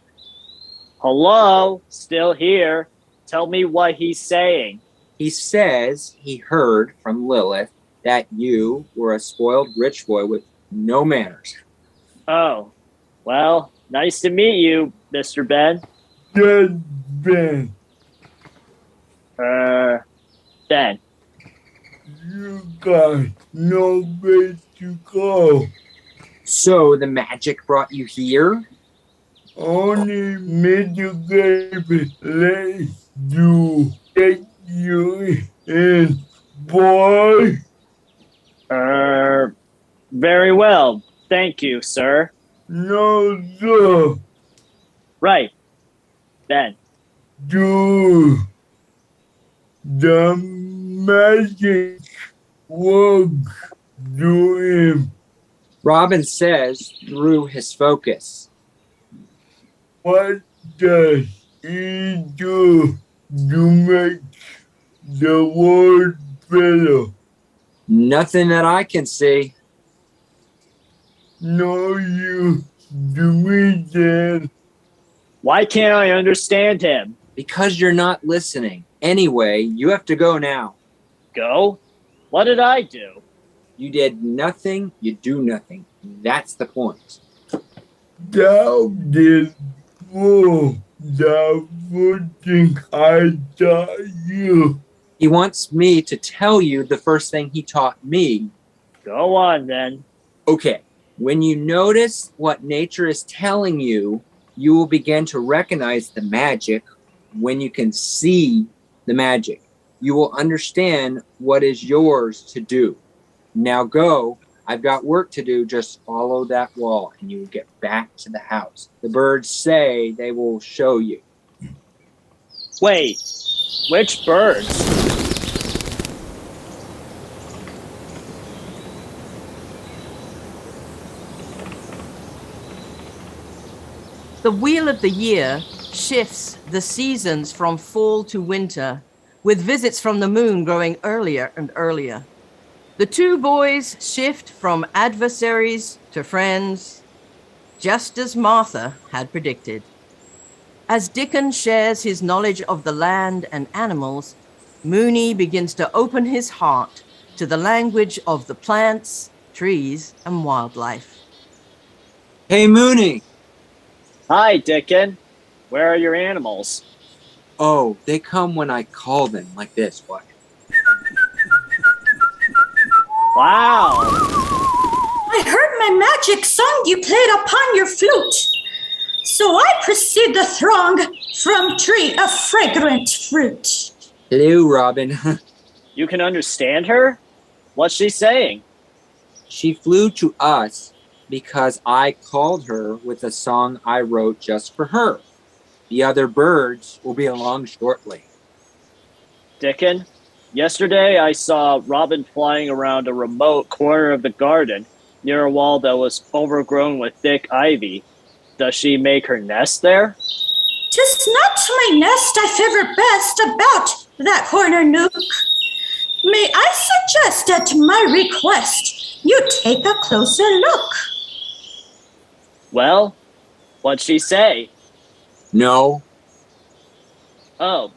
S7: Hello? Still here? Tell me what he's saying.
S9: He says he heard from Lilith that you were a spoiled rich boy with no manners.
S7: Oh, well, nice to meet you, Mr. Ben.
S10: Good Ben.
S7: Ben.
S10: You got no place to go.
S9: So the magic brought you here?
S10: Only Mr. Let's do get you in, boy.
S7: Very well. Thank you, sir.
S10: No, sir.
S7: Right. Ben.
S10: Do the magic work to him.
S9: Robin says through his focus.
S10: What does he do to make the world better?
S9: Nothing that I can see.
S10: No use to me then.
S7: Why can't I understand him?
S9: Because you're not listening. Anyway, you have to go now.
S7: Go? What did I do?
S9: You did nothing, you do nothing. That's the point.
S10: Thou did fool the thing I taught you.
S9: He wants me to tell you the first thing he taught me.
S7: Go on, then.
S9: Okay, when you notice what nature is telling you, you will begin to recognize the magic when you can see the magic. You will understand what is yours to do. Now go. I've got work to do. Just follow that wall and you will get back to the house. The birds say they will show you.
S7: Wait, which birds?
S2: The wheel of the year shifts the seasons from fall to winter, with visits from the moon growing earlier and earlier. The two boys shift from adversaries to friends, just as Martha had predicted. As Dickon shares his knowledge of the land and animals, Mooney begins to open his heart to the language of the plants, trees, and wildlife.
S9: Hey, Mooney.
S7: Hi, Dickon. Where are your animals?
S9: Oh, they come when I call them, like this. What?
S7: Wow!
S6: I heard my magic song you played upon your flute. So I proceed the throng from tree of fragrant fruit.
S9: Hello, Robin.
S7: You can understand her? What's she saying?
S9: She flew to us because I called her with a song I wrote just for her. The other birds will be along shortly.
S7: Dickon, yesterday I saw Robin flying around a remote corner of the garden near a wall that was overgrown with thick ivy. Does she make her nest there?
S6: 'Tis not my nest I favor best about that corner nook. May I suggest at my request you take a closer look?
S7: Well, what'd she say?
S9: No.
S7: Oh,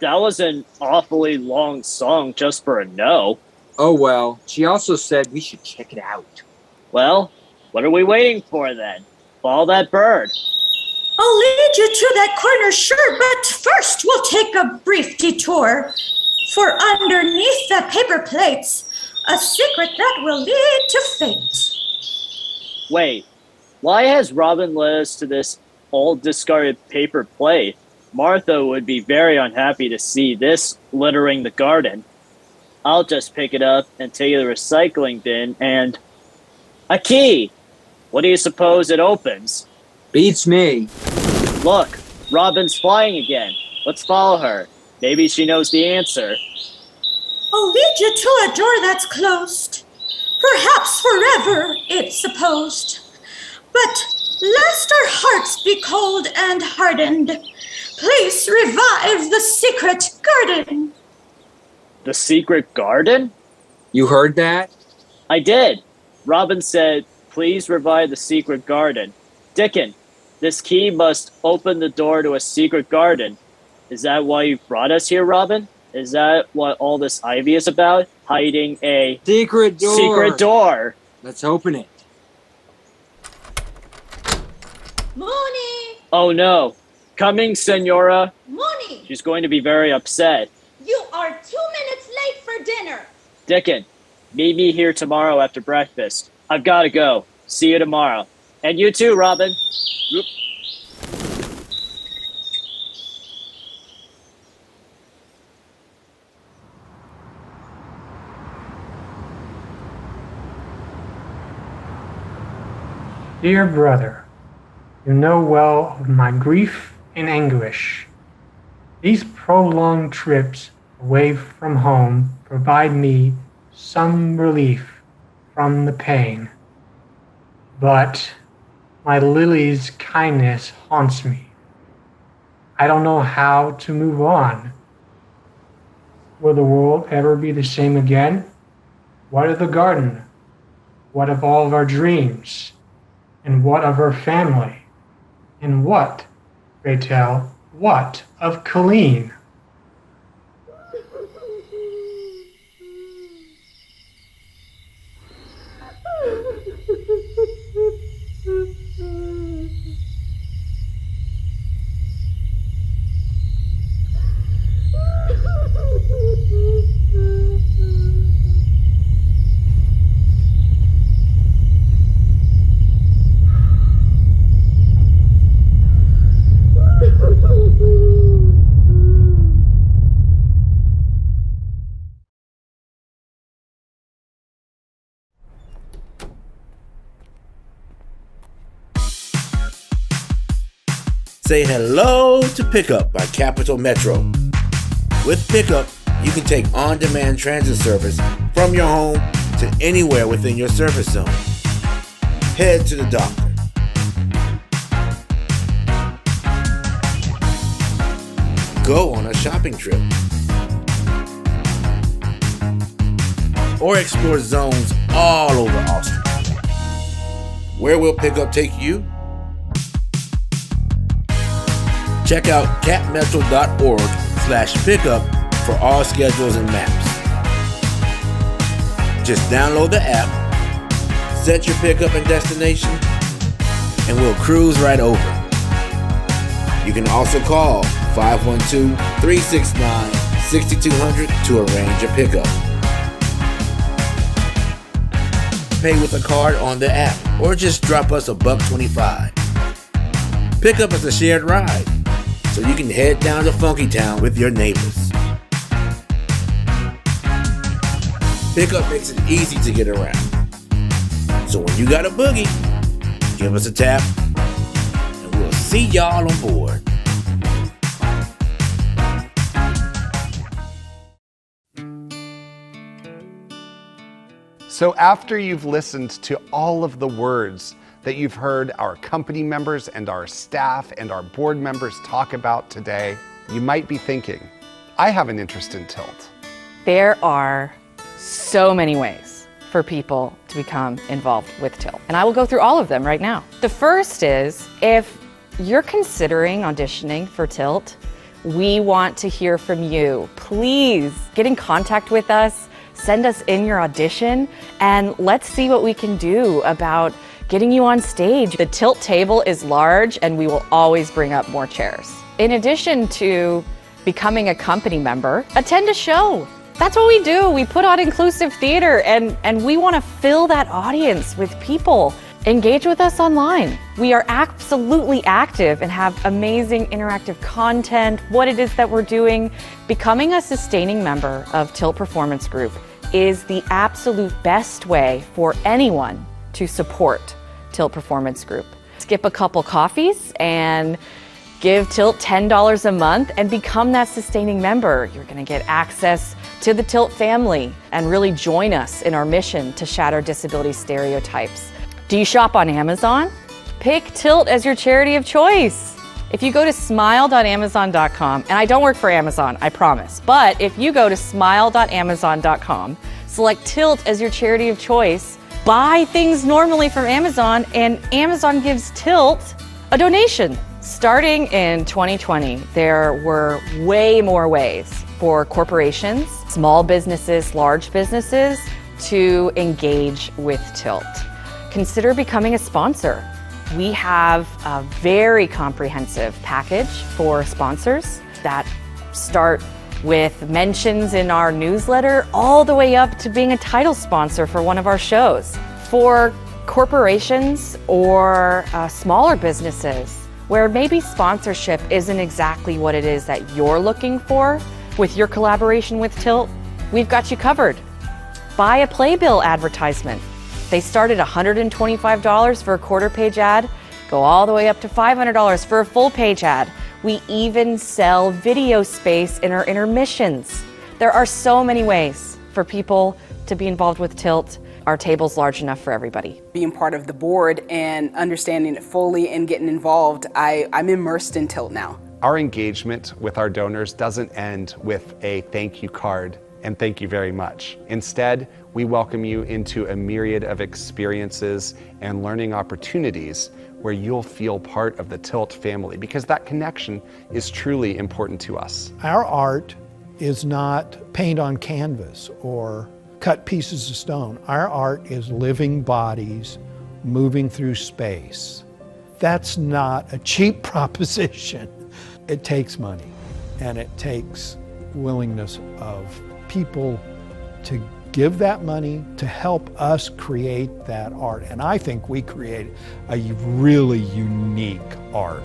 S7: that was an awfully long song just for a no.
S9: Oh, well, she also said we should check it out.
S7: Well, what are we waiting for then? Follow that bird.
S6: I'll lead you to that corner, sure, but first we'll take a brief detour. For underneath the paper plates, a secret that will lead to fate.
S7: Wait, why has Robin led us to this old discarded paper plate? Martha would be very unhappy to see this littering the garden. I'll just pick it up and take it to the recycling bin and... a key! What do you suppose it opens?
S9: Beats me.
S7: Look, Robin's flying again. Let's follow her. Maybe she knows the answer.
S6: I'll lead you to a door that's closed. Perhaps forever, it's supposed. But lest our hearts be cold and hardened, please revive the secret garden.
S7: The secret garden?
S9: You heard that?
S7: I did. Robin said, please revive the secret garden. Dickon, this key must open the door to a secret garden. Is that why you brought us here, Robin? Is that what all this ivy is about? Hiding a
S9: secret door.
S7: Secret door.
S9: Let's open it.
S6: Mooney!
S7: Oh no. Coming, Senora.
S6: Mooney!
S7: She's going to be very upset.
S6: You are 2 minutes late for dinner.
S7: Dickon, meet me here tomorrow after breakfast. I've got to go. See you tomorrow. And you too, Robin. Oop.
S8: Dear brother, you know well of my grief and anguish. These prolonged trips away from home provide me some relief from the pain. But my Lily's kindness haunts me. I don't know how to move on. Will the world ever be the same again? What of the garden? What of all of our dreams? And what of her family? And what, pray tell, what of Colleen?
S11: Say hello to Pickup by Capital Metro. With Pickup, you can take on-demand transit service from your home to anywhere within your service zone. Head to the doctor. Go on a shopping trip. or explore zones all over Austria. Where will Pickup take you? Check out capmetro.org/pickup for all schedules and maps. Just download the app, set your pickup and destination, and we'll cruise right over. You can also call 512-369-6200 to arrange a pickup. Pay with a card on the app or just drop us $1.25. Pickup is a shared ride, so you can head down to Funky Town with your neighbors. Pickup makes it easy to get around. So when you got a boogie, give us a tap and we'll see y'all on board.
S1: So after you've listened to all of the words that you've heard our company members and our staff and our board members talk about today, you might be thinking, I have an interest in Tilt.
S12: There are so many ways for people to become involved with Tilt, and I will go through all of them right now. The first is, if you're considering auditioning for Tilt, we want to hear from you. Please get in contact with us, send us in your audition, and let's see what we can do about getting you on stage. The Tilt table is large and we will always bring up more chairs. In addition to becoming a company member, attend a show. That's what we do. We put on inclusive theater and we want to fill that audience with people. Engage with us online. We are absolutely active and have amazing interactive content, what it is that we're doing. Becoming a sustaining member of Tilt Performance Group is the absolute best way for anyone to support Tilt Performance Group. Skip a couple coffees and give Tilt $10 a month and become that sustaining member. You're gonna get access to the Tilt family and really join us in our mission to shatter disability stereotypes. Do you shop on Amazon? Pick Tilt as your charity of choice. If you go to smile.amazon.com, and I don't work for Amazon, I promise, but if you go to smile.amazon.com, select Tilt as your charity of choice, buy things normally from Amazon, and Amazon gives Tilt a donation. Starting in 2020, there were way more ways for corporations, small businesses, large businesses to engage with Tilt. Consider becoming a sponsor. We have a very comprehensive package for sponsors that start with mentions in our newsletter all the way up to being a title sponsor for one of our shows. For corporations or smaller businesses where maybe sponsorship isn't exactly what it is that you're looking for with your collaboration with Tilt, we've got you covered. Buy a playbill advertisement. They start at $125 for a quarter page ad, go all the way up to $500 for a full page ad. We even sell video space in our intermissions. There are so many ways for people to be involved with Tilt. Our table's large enough for everybody.
S13: Being part of the board and understanding it fully and getting involved, I'm immersed in Tilt now.
S1: Our engagement with our donors doesn't end with a thank you card and thank you very much. Instead, we welcome you into a myriad of experiences and learning opportunities where you'll feel part of the Tilt family, because that connection is truly important to us.
S14: Our art is not paint on canvas or cut pieces of stone. Our art is living bodies moving through space. That's not a cheap proposition. It takes money, and it takes willingness of people to give that money to help us create that art. And I think we create a really unique art.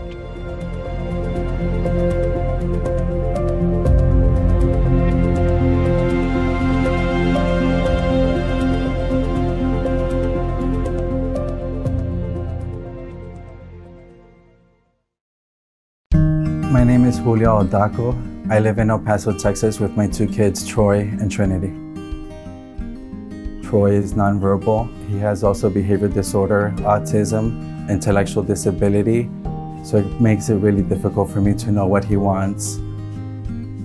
S15: My name is Julio Odako. I live in El Paso, Texas with my two kids, Troy and Trinity. Troy is nonverbal. He has also behavior disorder, autism, intellectual disability. So it makes it really difficult for me to know what he wants.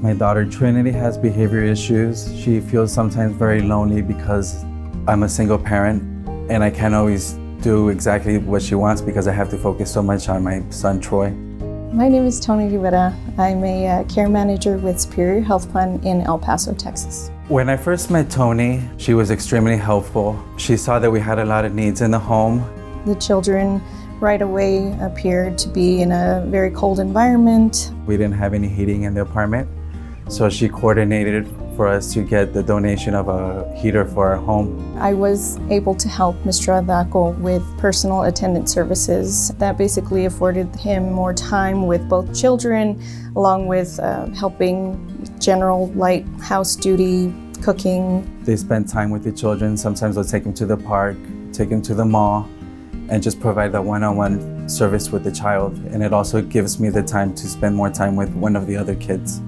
S15: My daughter Trinity has behavior issues. She feels sometimes very lonely because I'm a single parent and I can't always do exactly what she wants because I have to focus so much on my son Troy.
S16: My name is Tony Rivera. I'm a care manager with Superior Health Plan in El Paso, Texas.
S15: When I first met Tony, she was extremely helpful. She saw that we had a lot of needs in the home.
S16: The children right away appeared to be in a very cold environment.
S15: We didn't have any heating in the apartment, so she coordinated for us to get the donation of a heater for our home.
S16: I was able to help Mr. Odako with personal attendant services. That basically afforded him more time with both children, along with helping general light house duty, cooking.
S15: They spend time with the children. Sometimes they'll take them to the park, take them to the mall, and just provide that one-on-one service with the child. And it also gives me the time to spend more time with one of the other kids.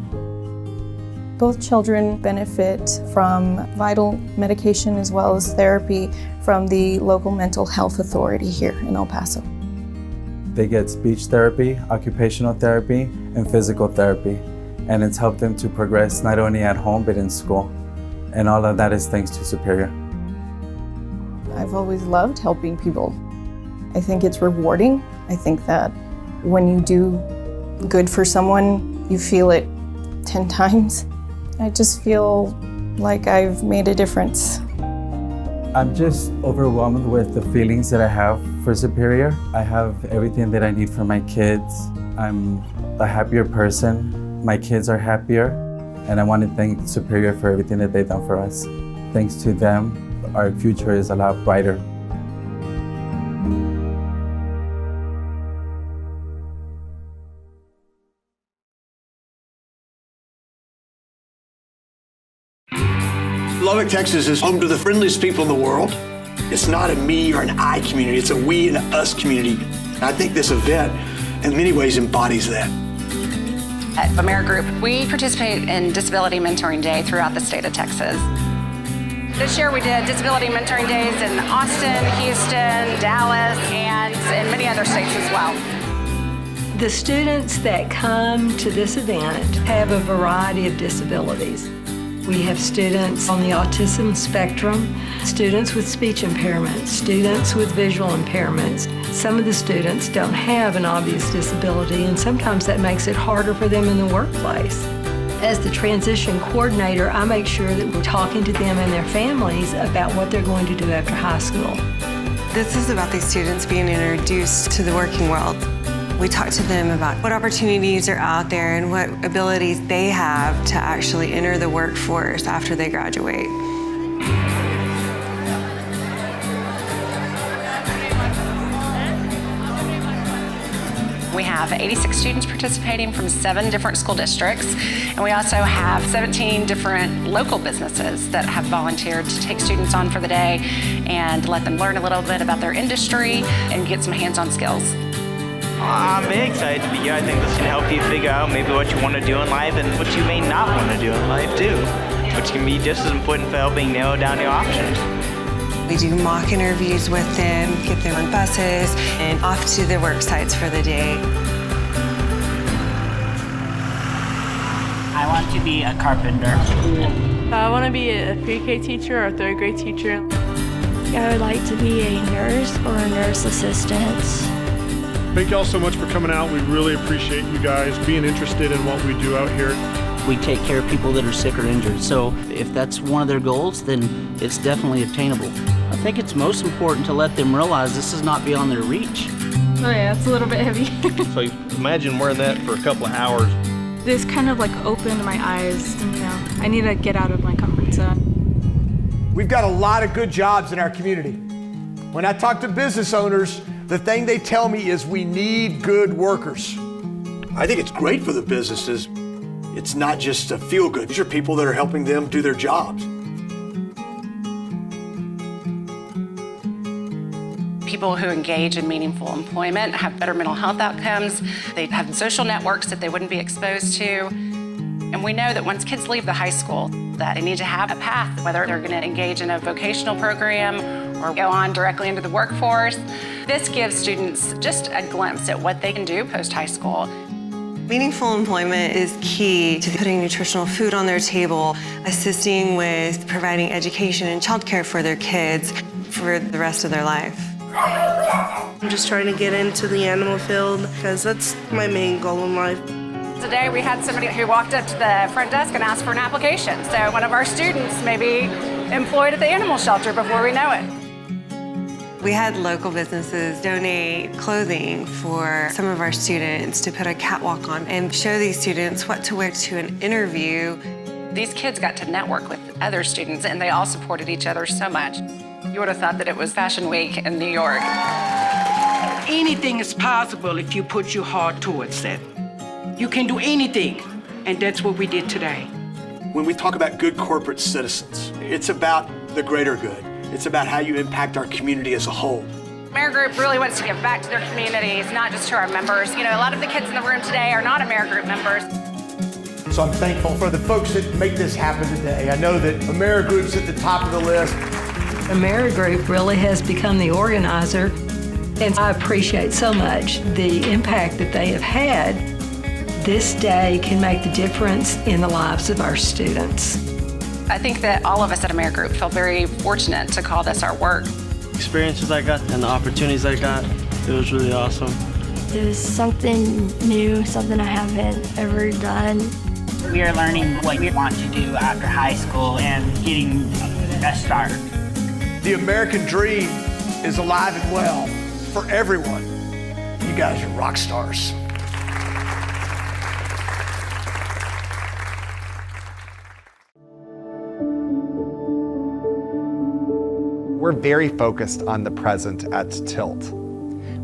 S16: Both children benefit from vital medication as well as therapy from the local mental health authority here in El Paso.
S15: They get speech therapy, occupational therapy, and physical therapy. And it's helped them to progress not only at home, but in school. And all of that is thanks to Superior.
S16: I've always loved helping people. I think it's rewarding. I think that when you do good for someone, you feel it 10 times. I just feel like I've made a difference.
S15: I'm just overwhelmed with the feelings that I have for Superior. I have everything that I need for my kids. I'm a happier person. My kids are happier. And I want to thank Superior for everything that they've done for us. Thanks to them, our future is a lot brighter.
S17: Lubbock, Texas is home to the friendliest people in the world. It's not a me or an I community, it's a we and a us community. And I think this event in many ways embodies that.
S18: At Vamera Group, we participate in Disability Mentoring Day throughout the state of Texas. This year we did Disability Mentoring Days in Austin, Houston, Dallas, and in many other states as well.
S19: The students that come to this event have a variety of disabilities. We have students on the autism spectrum, students with speech impairments, students with visual impairments. Some of the students don't have an obvious disability, and sometimes that makes it harder for them in the workplace. As the transition coordinator, I make sure that we're talking to them and their families about what they're going to do after high school.
S20: This is about these students being introduced to the working world. We talk to them about what opportunities are out there and what abilities they have to actually enter the workforce after they graduate.
S18: We have 86 students participating from 7 different school districts, and we also have 17 different local businesses that have volunteered to take students on for the day and let them learn a little bit about their industry and get some hands-on skills.
S21: I'm very excited to be here. I think this can help you figure out maybe what you want to do in life and what you may not want to do in life too, which can be just as important for helping narrow down your options.
S20: We do mock interviews with them, get them on buses, and off to their work sites for the day.
S22: I want to be a carpenter.
S23: I want to be a pre-K teacher or a third grade teacher.
S24: I would like to be a nurse or a nurse assistant.
S25: Thank y'all so much for coming out. We really appreciate you guys being interested in what we do out here.
S26: We take care of people that are sick or injured, so if that's one of their goals, then it's definitely obtainable. I think it's most important to let them realize this is not beyond their reach.
S23: Oh yeah, it's a little bit heavy.
S27: So imagine wearing that for a couple of hours.
S23: This kind of like opened my eyes, and I need to get out of my comfort zone.
S28: We've got a lot of good jobs in our community. When I talk to business owners, the thing they tell me is we need good workers.
S17: I think it's great for the businesses. It's not just a feel good. These are people that are helping them do their jobs.
S18: People who engage in meaningful employment have better mental health outcomes. They have social networks that they wouldn't be exposed to. And we know that once kids leave the high school, that they need to have a path, whether they're going to engage in a vocational program or go on directly into the workforce. This gives students just a glimpse at what they can do post-high school.
S20: Meaningful employment is key to putting nutritional food on their table, assisting with providing education and childcare for their kids for the rest of their life.
S2: I'm just trying to get into the animal field because that's my main goal in life.
S18: Today we had somebody who walked up to the front desk and asked for an application. So one of our students may be employed at the animal shelter before we know it.
S20: We had local businesses donate clothing for some of our students to put a catwalk on and show these students what to wear to an interview.
S18: These kids got to network with other students and they all supported each other so much. You would have thought that it was Fashion Week in New York.
S3: Anything is possible if you put your heart towards it. You can do anything, and that's what we did today.
S17: When we talk about good corporate citizens, it's about the greater good. It's about how you impact our community as a whole.
S18: AmeriGroup really wants to give back to their communities, not just to our members. You know, a lot of the kids in the room today are not AmeriGroup members.
S28: So I'm thankful for the folks that make this happen today. I know that AmeriGroup's at the top of the list.
S19: AmeriGroup really has become the organizer, and I appreciate so much the impact that they have had. This day can make the difference in the lives of our students.
S18: I think that all of us at AmeriGroup feel very fortunate to call this our work.
S26: Experiences I got and the opportunities I got, it was really awesome.
S24: It was something new, something I haven't ever done.
S4: We are learning what we want to do after high school and getting a start.
S28: The American dream is alive and well for everyone. You guys are rock stars.
S1: We're very focused on the present at Tilt,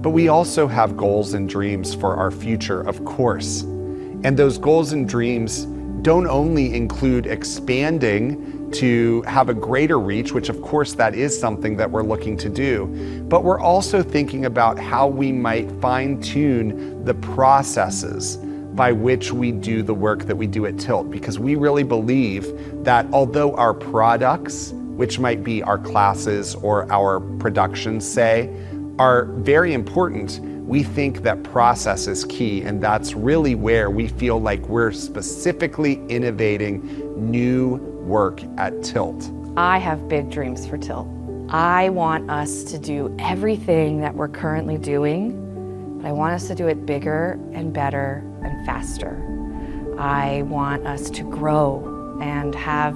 S1: but we also have goals and dreams for our future, of course. And those goals and dreams don't only include expanding to have a greater reach, which of course that is something that we're looking to do, but we're also thinking about how we might fine-tune the processes by which we do the work that we do at Tilt, because we really believe that although our products, which might be our classes or our productions, say, are very important, we think that process is key, and that's really where we feel like we're specifically innovating new work at Tilt.
S12: I have big dreams for Tilt. I want us to do everything that we're currently doing, but I want us to do it bigger and better and faster. I want us to grow and have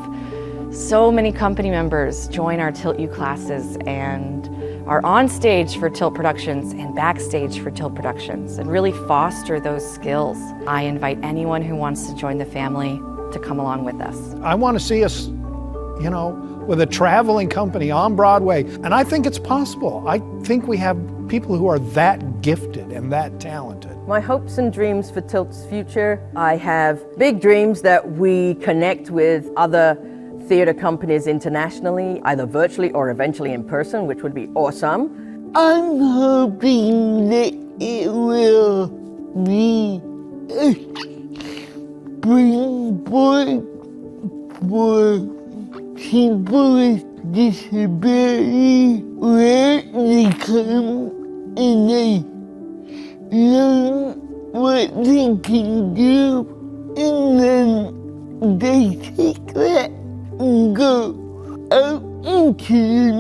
S12: so many company members join our Tilt U classes and are on stage for Tilt Productions and backstage for Tilt Productions and really foster those skills. I invite anyone who wants to join the family to come along with us.
S14: I want to see us, with a traveling company on Broadway, and I think it's possible. I think we have people who are that gifted and that talented.
S5: My hopes and dreams for Tilt's future, I have big dreams that we connect with other theater companies internationally, either virtually or eventually in person, which would be awesome.
S6: I'm hoping that it will be a springboard for people with disability, where they come and they learn what they can do, and then they take that and go out into the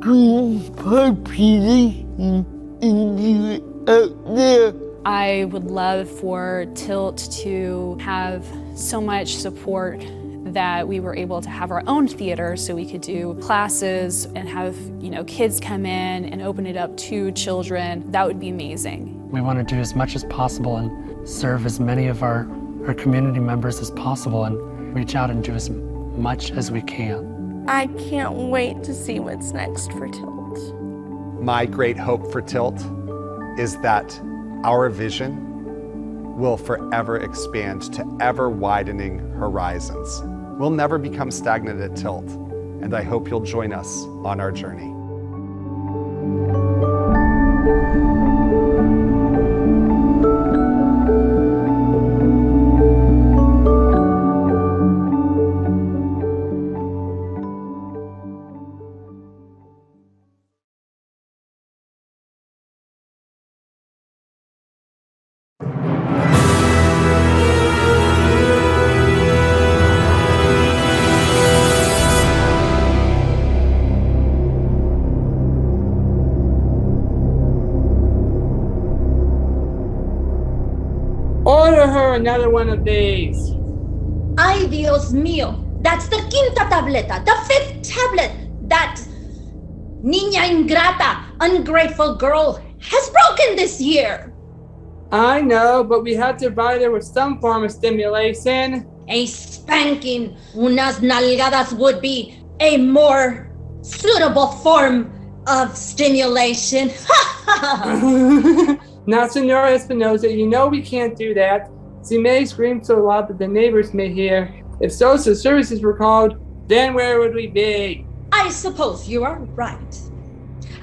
S6: mainstream population and do it out there.
S23: I would love for Tilt to have so much support that we were able to have our own theater so we could do classes and have, kids come in and open it up to children. That would be amazing.
S9: We want to do as much as possible and serve as many of our community members as possible and reach out and do as much as we can.
S24: I can't wait to see what's next for Tilt.
S1: My great hope for Tilt is that our vision will forever expand to ever widening horizons. We'll never become stagnant at Tilt, and I hope you'll join us on our journey.
S7: her another one of these.
S8: Ay, Dios mío. That's the quinta tableta, the 5th tablet. That niña ingrata, ungrateful girl has broken this year.
S7: I know, but we have to provide her with some form of stimulation.
S8: A spanking, unas nalgadas would be a more suitable form of stimulation.
S7: Now, Senora Espinosa, you know we can't do that. She may scream so loud that the neighbors may hear. If social services were called, then where would we be?
S8: I suppose you are right.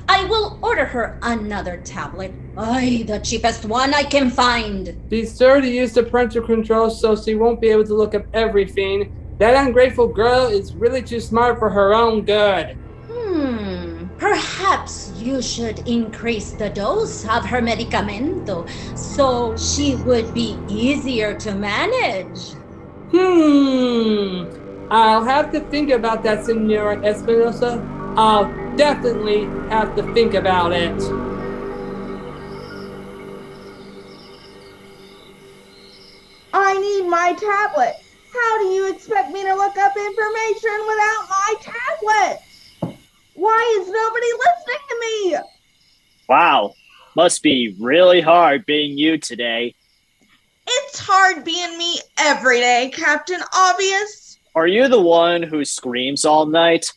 S8: I will order her another tablet. Ay, the cheapest one I can find.
S7: Be sure to use the parental controls so she won't be able to look up everything. That ungrateful girl is really too smart for her own good.
S8: Perhaps you should increase the dose of her medicamento so she would be easier to manage.
S7: I'll have to think about that, Senora Espinosa. I'll definitely have to think about it.
S10: I need my tablet. How do you expect me to look up information without my tablet? Why is nobody listening to me?
S11: Wow, must be really hard being you today.
S10: It's hard being me every day, Captain Obvious.
S11: Are you the one who screams all night?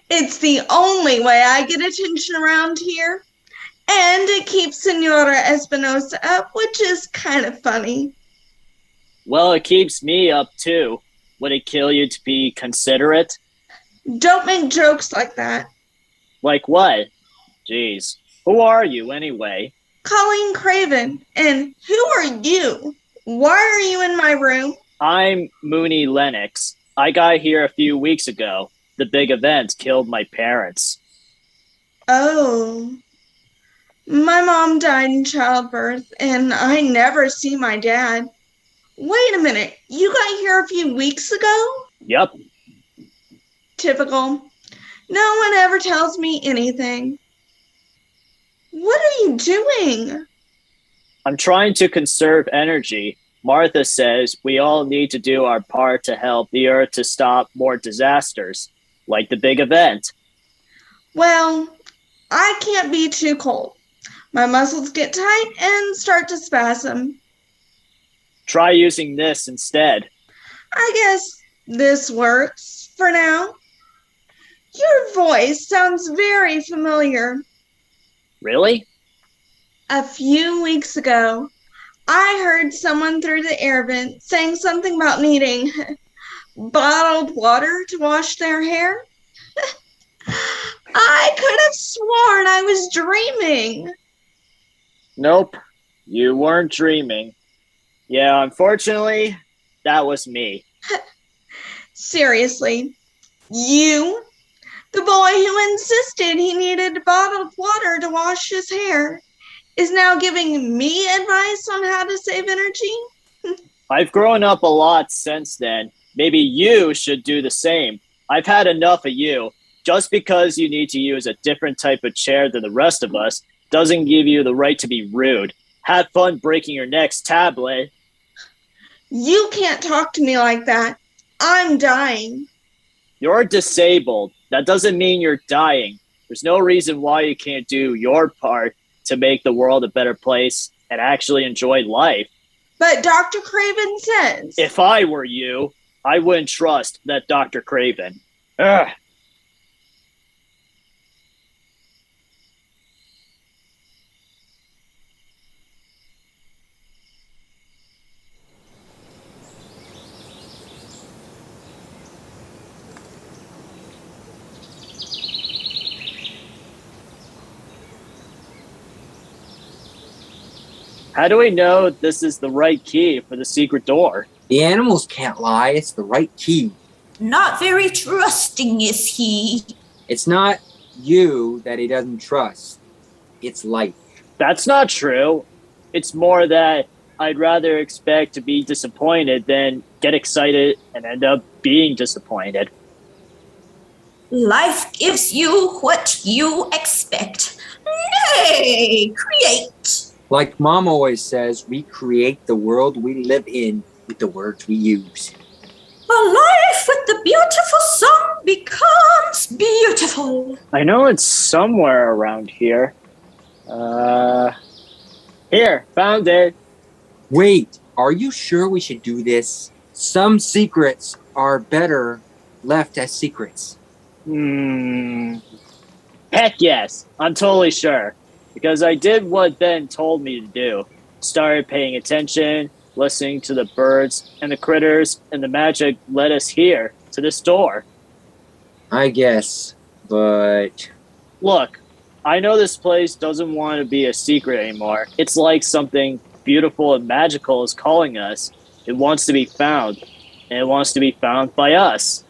S10: It's the only way I get attention around here. And it keeps Senora Espinosa up, which is kind of funny.
S11: Well, it keeps me up too. Would it kill you to be considerate?
S10: Don't make jokes like that.
S11: Like what? Jeez. Who are you anyway?
S10: Colleen Craven. And who are you? Why are you in my room?
S11: I'm Mooney Lennox. I got here a few weeks ago. The big event killed my parents.
S10: Oh. My mom died in childbirth, and I never see my dad. Wait a minute. You got here a few weeks ago?
S11: Yep.
S10: Typical. No one ever tells me anything. What are you doing?
S11: I'm trying to conserve energy. Martha says we all need to do our part to help the Earth to stop more disasters, like the big event.
S10: Well, I can't be too cold. My muscles get tight and start to spasm.
S11: Try using this instead.
S10: I guess this works for now. Your voice sounds very familiar.
S11: Really?
S10: A few weeks ago, I heard someone through the air vent saying something about needing bottled water to wash their hair. I could have sworn I was dreaming.
S11: Nope, you weren't dreaming. Yeah, unfortunately, that was me.
S10: Seriously, you, the boy who insisted he needed bottled water to wash his hair, is now giving me advice on how to save energy?
S11: I've grown up a lot since then. Maybe you should do the same. I've had enough of you. Just because you need to use a different type of chair than the rest of us doesn't give you the right to be rude. Have fun breaking your next tablet.
S10: You can't talk to me like that. I'm dying.
S11: You're disabled. That doesn't mean you're dying. There's no reason why you can't do your part to make the world a better place and actually enjoy life.
S10: But Dr. Craven says...
S11: If I were you, I wouldn't trust that Dr. Craven. Ugh. How do we know this is the right key for the secret door?
S13: The animals can't lie. It's the right key.
S8: Not very trusting is he.
S13: It's not you that he doesn't trust. It's life.
S11: That's not true. It's more that I'd rather expect to be disappointed than get excited and end up being disappointed.
S8: Life gives you what you expect. Nay, create.
S13: Like Mom always says, we create the world we live in with the words we use.
S8: A life with the beautiful song becomes beautiful.
S11: I know it's somewhere around here. Here, found it.
S13: Wait, are you sure we should do this? Some secrets are better left as secrets.
S11: Heck yes, I'm totally sure. Because I did what Ben told me to do. Started paying attention, listening to the birds and the critters, and the magic led us here, to this door.
S13: I guess, but...
S11: Look, I know this place doesn't want to be a secret anymore. It's like something beautiful and magical is calling us. It wants to be found, and it wants to be found by us.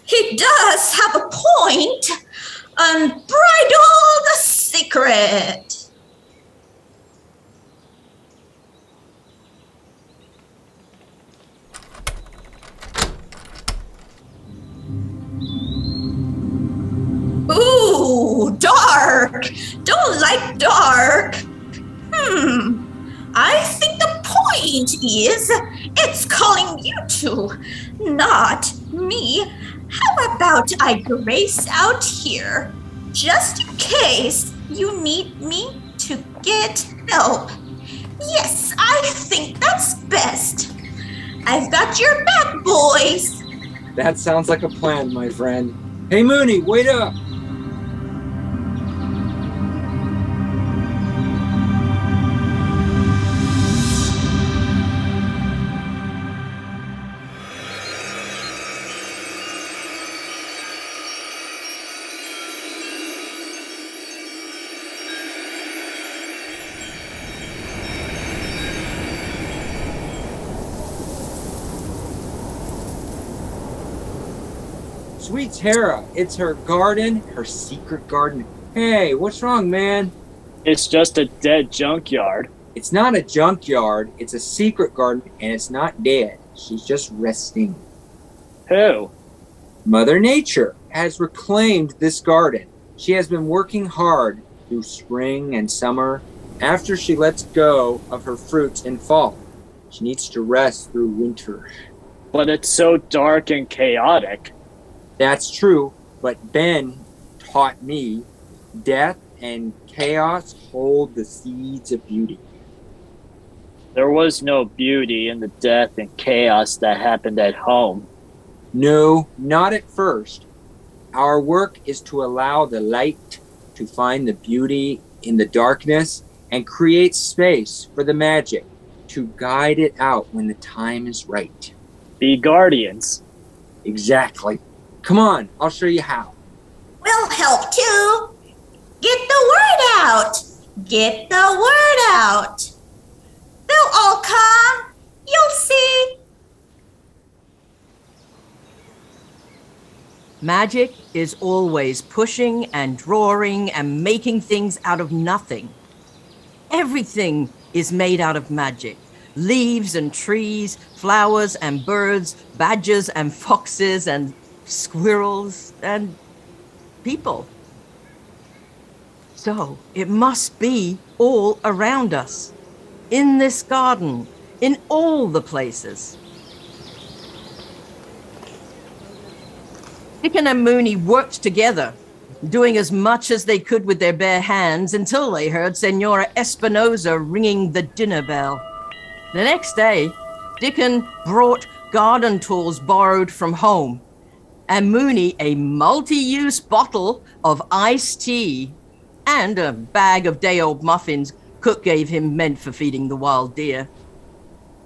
S8: He does have a point. Unbridled secret. Ooh, dark. Don't like dark. I think the point is it's calling you two, not me. How about I grace out here, just in case you need me to get help? Yes, I think that's best. I've got your back, boys.
S13: That sounds like a plan, my friend. Hey, Mooney, wait up. Sweet Tara, it's her garden, her secret garden. Hey, what's wrong, man?
S11: It's just a dead junkyard.
S13: It's not a junkyard, it's a secret garden, and it's not dead. She's just resting.
S11: Who?
S13: Mother Nature has reclaimed this garden. She has been working hard through spring and summer. After she lets go of her fruits in fall, she needs to rest through winter.
S11: But it's so dark and chaotic.
S13: That's true, but Ben taught me death and chaos hold the seeds of beauty.
S11: There was no beauty in the death and chaos that happened at home.
S13: No, not at first. Our work is to allow the light to find the beauty in the darkness and create space for the magic to guide it out when the time is right.
S11: Be guardians.
S13: Exactly. Come on, I'll show you how.
S8: We'll help too. Get the word out. Get the word out. They'll all come. You'll see.
S5: Magic is always pushing and drawing and making things out of nothing. Everything is made out of magic. Leaves and trees, flowers and birds, badgers and foxes and squirrels and people. So it must be all around us, in this garden, in all the places. Dickon and Mooney worked together, doing as much as they could with their bare hands until they heard Senora Espinosa ringing the dinner bell. The next day, Dickon brought garden tools borrowed from home, and Mooney a multi-use bottle of iced tea and a bag of day-old muffins Cook gave him meant for feeding the wild deer.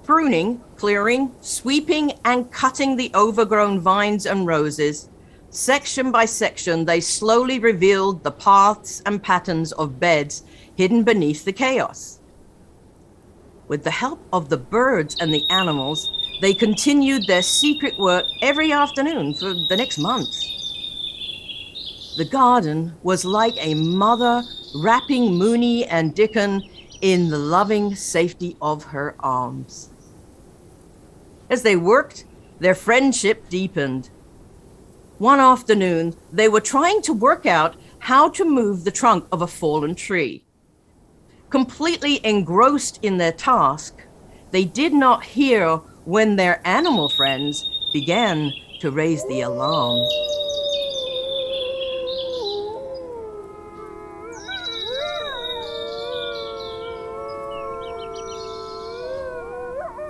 S5: Pruning, clearing, sweeping, and cutting the overgrown vines and roses, section by section, they slowly revealed the paths and patterns of beds hidden beneath the chaos. With the help of the birds and the animals, they continued their secret work every afternoon for the next month. The garden was like a mother wrapping Mooney and Dickon in the loving safety of her arms. As they worked, their friendship deepened. One afternoon, they were trying to work out how to move the trunk of a fallen tree. Completely engrossed in their task, they did not hear when their animal friends began to raise the alarm.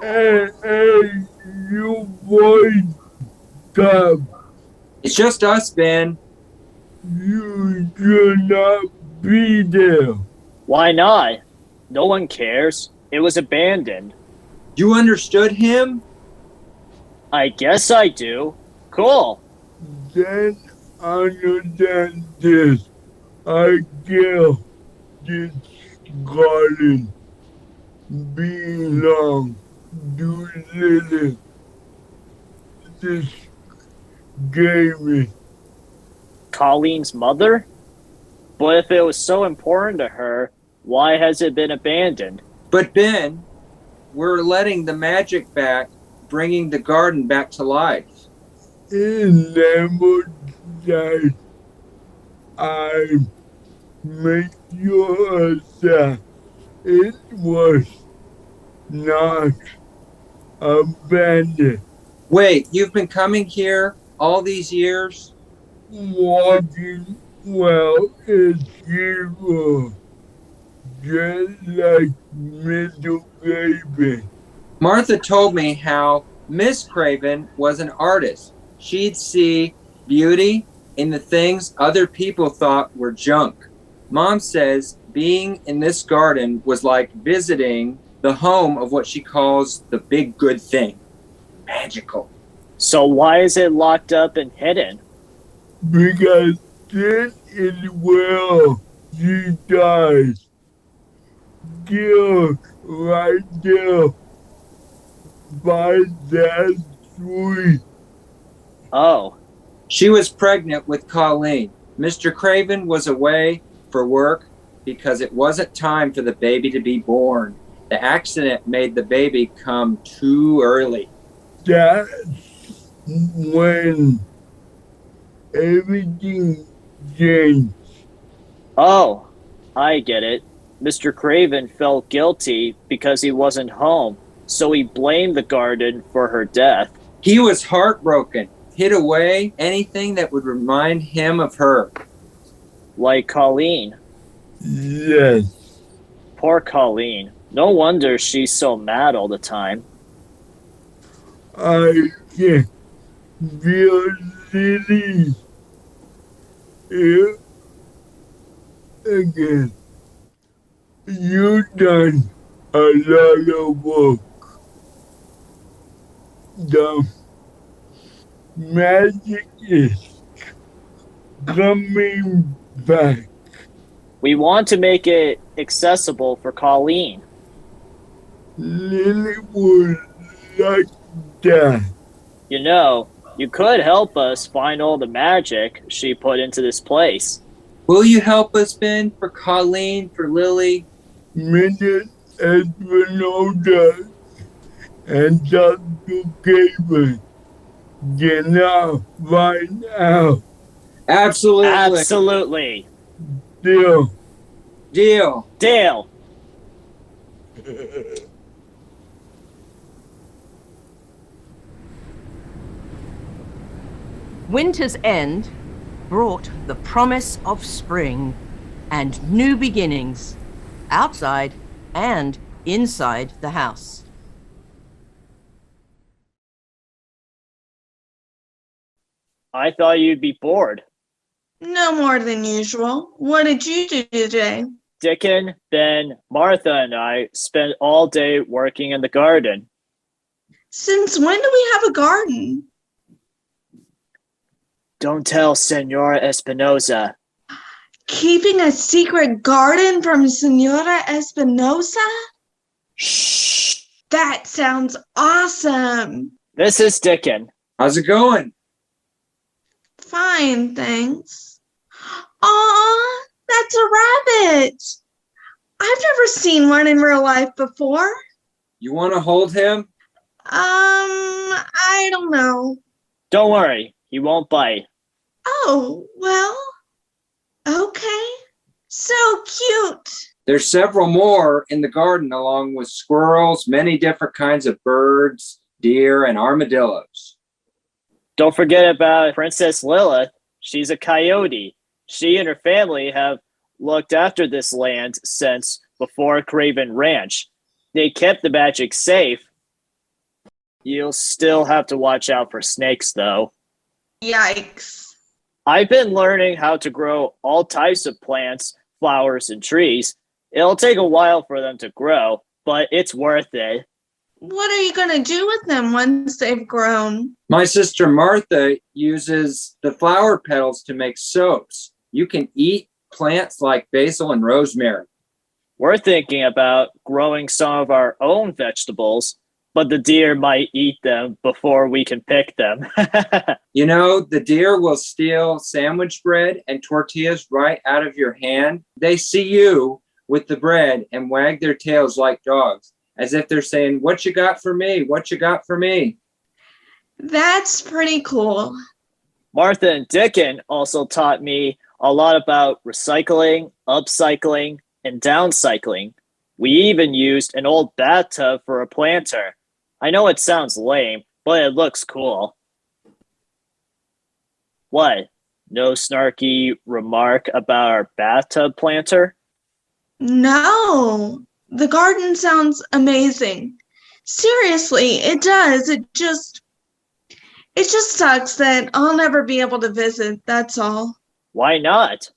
S6: Hey, you boys, come.
S13: It's just us, Ben.
S6: You should not be there.
S11: Why not? No one cares. It was abandoned.
S13: You understood him?
S11: I guess I do. Cool.
S6: Then understand this. I guess this garden belongs to Lily. This gave me.
S11: Colleen's mother? But if it was so important to her, why has it been abandoned?
S13: But Ben, we're letting the magic back, bringing the garden back to life.
S6: It never died. I made sure that it was not abandoned.
S13: Wait, you've been coming here all these years?
S6: Walking well is evil, just like Mr. Craven.
S13: Martha told me how Miss Craven was an artist. She'd see beauty in the things other people thought were junk. Mom says being in this garden was like visiting the home of what she calls the big good thing. Magical.
S11: So why is it locked up and hidden?
S6: Because this is where she dies. Still right there by that tree.
S11: Oh.
S13: She was pregnant with Colleen. Mr. Craven was away for work because it wasn't time for the baby to be born. The accident made the baby come too early.
S6: That's when everything changed.
S11: Oh, I get it. Mr. Craven felt guilty because he wasn't home, so he blamed the garden for her death.
S13: He was heartbroken, hid away anything that would remind him of her.
S11: Like Colleen.
S6: Yes.
S11: Poor Colleen. No wonder she's so mad all the time.
S6: I can feel Lily here again. You've done a lot of work. The magic is coming back.
S11: We want to make it accessible for Colleen.
S6: Lily would like that.
S11: You know, you could help us find all the magic she put into this place.
S13: Will you help us, Ben, for Colleen, for Lily?
S6: Mrs. Espinosa and Dr. Craven cannot find out.
S13: Absolutely.
S11: Absolutely.
S6: Deal.
S13: Deal.
S11: Deal.
S5: Winter's end brought the promise of spring and new beginnings outside and inside the house.
S11: I thought you'd be bored.
S10: No more than usual. What did you do today?
S11: Dickon, Ben, Martha, and I spent all day working in the garden.
S10: Since when do we have a garden?
S11: Don't tell Senora Espinosa.
S10: Keeping a secret garden from Senora Espinosa?
S11: Shh.
S10: That sounds awesome.
S11: This is Dickon.
S13: How's it going?
S10: Fine, thanks. Aw, that's a rabbit. I've never seen one in real life before.
S13: You want to hold him?
S10: I don't know.
S11: Don't worry, he won't bite.
S10: Oh, well, okay. So cute.
S13: There's several more in the garden, along with squirrels, many different kinds of birds, deer, and armadillos.
S11: Don't forget about Princess Lilith. She's a coyote. She and her family have looked after this land since before Craven Ranch. They kept the magic safe. You'll still have to watch out for snakes, though.
S10: Yikes.
S11: I've been learning how to grow all types of plants, flowers, and trees. It'll take a while for them to grow, but it's worth it.
S10: What are you going to do with them once they've grown?
S13: My sister Martha uses the flower petals to make soaps. You can eat plants like basil and rosemary.
S11: We're thinking about growing some of our own vegetables, but the deer might eat them before we can pick them.
S13: You know, the deer will steal sandwich bread and tortillas right out of your hand. They see you with the bread and wag their tails like dogs, as if they're saying, "What you got for me? What you got for me?"
S10: That's pretty cool.
S11: Martha and Dickon also taught me a lot about recycling, upcycling, and downcycling. We even used an old bathtub for a planter. I know it sounds lame, but it looks cool. What? No snarky remark about our bathtub planter?
S10: No, the garden sounds amazing. Seriously, it does. It just sucks that I'll never be able to visit, that's all.
S11: Why not?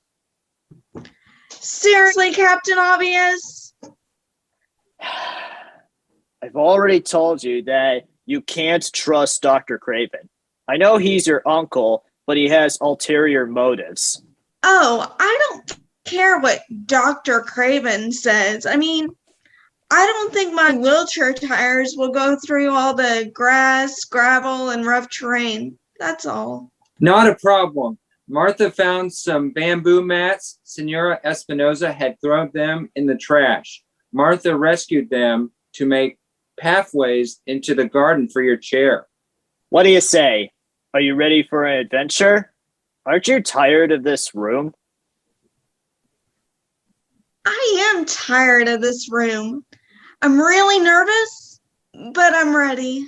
S10: Seriously, Captain Obvious?
S11: I've already told you that you can't trust Dr. Craven. I know he's your uncle, but he has ulterior motives.
S10: Oh, I don't care what Dr. Craven says. I mean, I don't think my wheelchair tires will go through all the grass, gravel, and rough terrain. That's all.
S13: Not a problem. Martha found some bamboo mats. Senora Espinosa had thrown them in the trash. Martha rescued them to make pathways into the garden for your chair.
S11: What do you say? Are you ready for an adventure? Aren't you tired of this room?
S10: I am tired of this room. I'm really nervous, but I'm ready.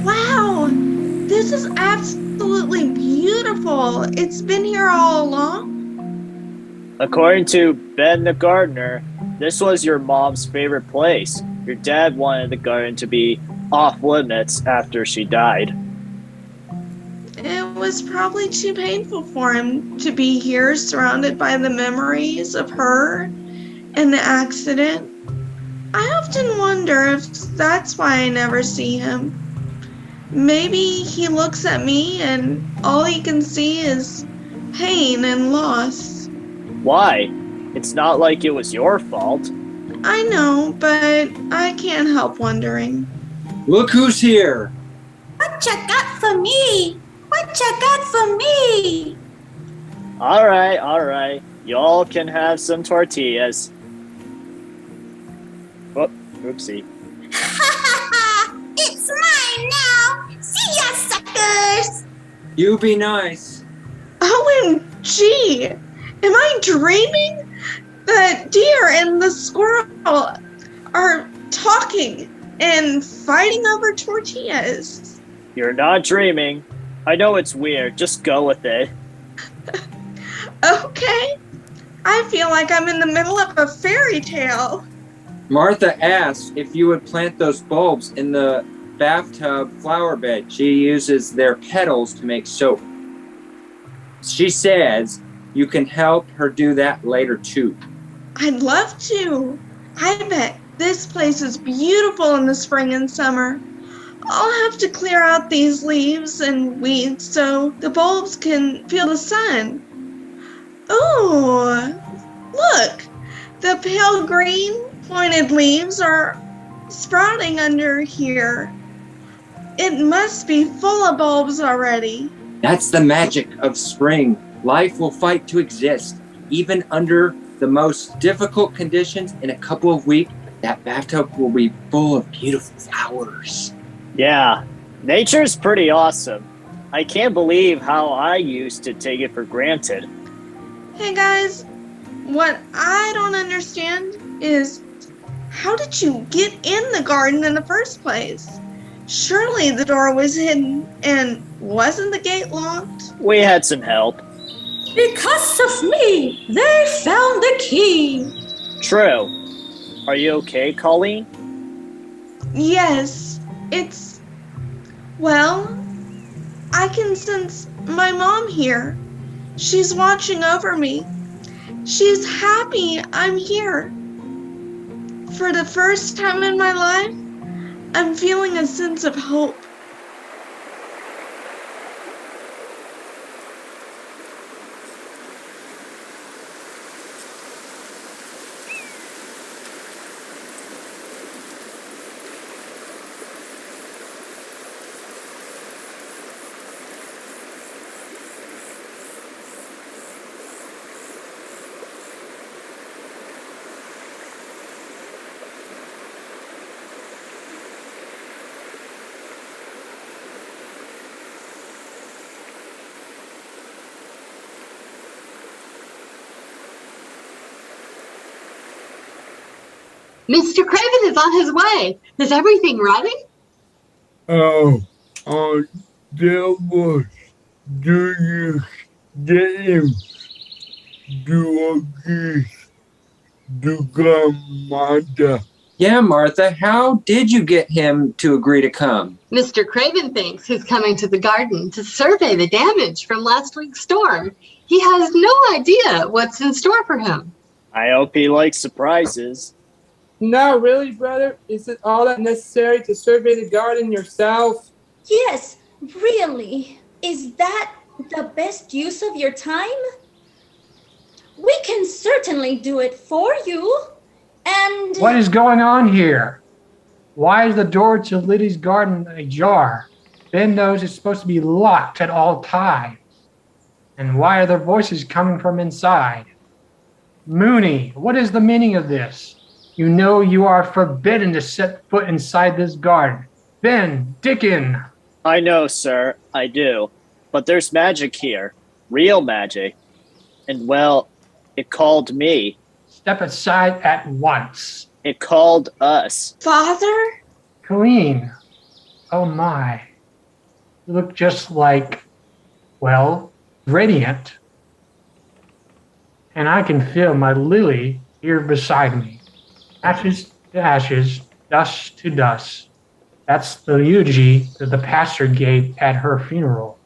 S10: Wow, this is absolutely beautiful. It's been here all along.
S11: According to Ben the gardener, this was your mom's favorite place. Your dad wanted the garden to be off limits after she died.
S10: It was probably too painful for him to be here surrounded by the memories of her and the accident. I often wonder if that's why I never see him. Maybe he looks at me and all he can see is pain and loss.
S11: Why? It's not like it was your fault.
S10: I know, but I can't help wondering.
S13: Look who's here.
S8: What you got for me? What you got for me?
S11: All right. Y'all can have some tortillas. Oh, oopsie.
S8: It's mine now. See ya, suckers.
S13: You be nice.
S10: OMG! Am I dreaming? The deer and the squirrel are talking and fighting over tortillas.
S11: You're not dreaming. I know it's weird. Just go with it.
S10: Okay. I feel like I'm in the middle of a fairy tale.
S13: Martha asked if you would plant those bulbs in the bathtub flower bed. She uses their petals to make soap. She says you can help her do that later too.
S10: I'd love to. I bet this place is beautiful in the spring and summer. I'll have to clear out these leaves and weeds so the bulbs can feel the sun. Oh, look! The pale green pointed leaves are sprouting under here. It must be full of bulbs already.
S13: That's the magic of spring. Life will fight to exist. Even under the most difficult conditions, in a couple of weeks, that bathtub will be full of beautiful flowers.
S11: Yeah, nature's pretty awesome. I can't believe how I used to take it for granted.
S10: Hey guys, what I don't understand is, how did you get in the garden in the first place? Surely the door was hidden, and wasn't the gate locked?
S11: We had some help.
S8: Because of me, they found the key.
S11: True. Are you okay, Colleen?
S10: Yes, well, I can sense my mom here. She's watching over me. She's happy I'm here. For the first time in my life, I'm feeling a sense of hope.
S2: Mr. Craven is on his way. Is everything ready?
S6: Oh, there was. Do you get him to come, Martha?
S13: Yeah, Martha, how did you get him to agree to come?
S2: Mr. Craven thinks he's coming to the garden to survey the damage from last week's storm. He has no idea what's in store for him.
S11: I hope he likes surprises.
S7: No, really, brother? Is it all that necessary to survey the garden yourself?
S8: Yes, really. Is that the best use of your time? We can certainly do it for you. And
S15: what is going on here? Why is the door to Liddy's garden ajar? Ben knows it's supposed to be locked at all times. And why are there voices coming from inside? Mooney, what is the meaning of this? You know you are forbidden to set foot inside this garden. Ben, Dickon.
S11: I know, sir, I do. But there's magic here. Real magic. And, well, it called me.
S15: Step aside at once.
S11: It called us.
S10: Father?
S15: Colleen. Oh, my. You look just like, well, radiant. And I can feel my Lily here beside me. Ashes to ashes, dust to dust. That's the eulogy that the pastor gave at her funeral.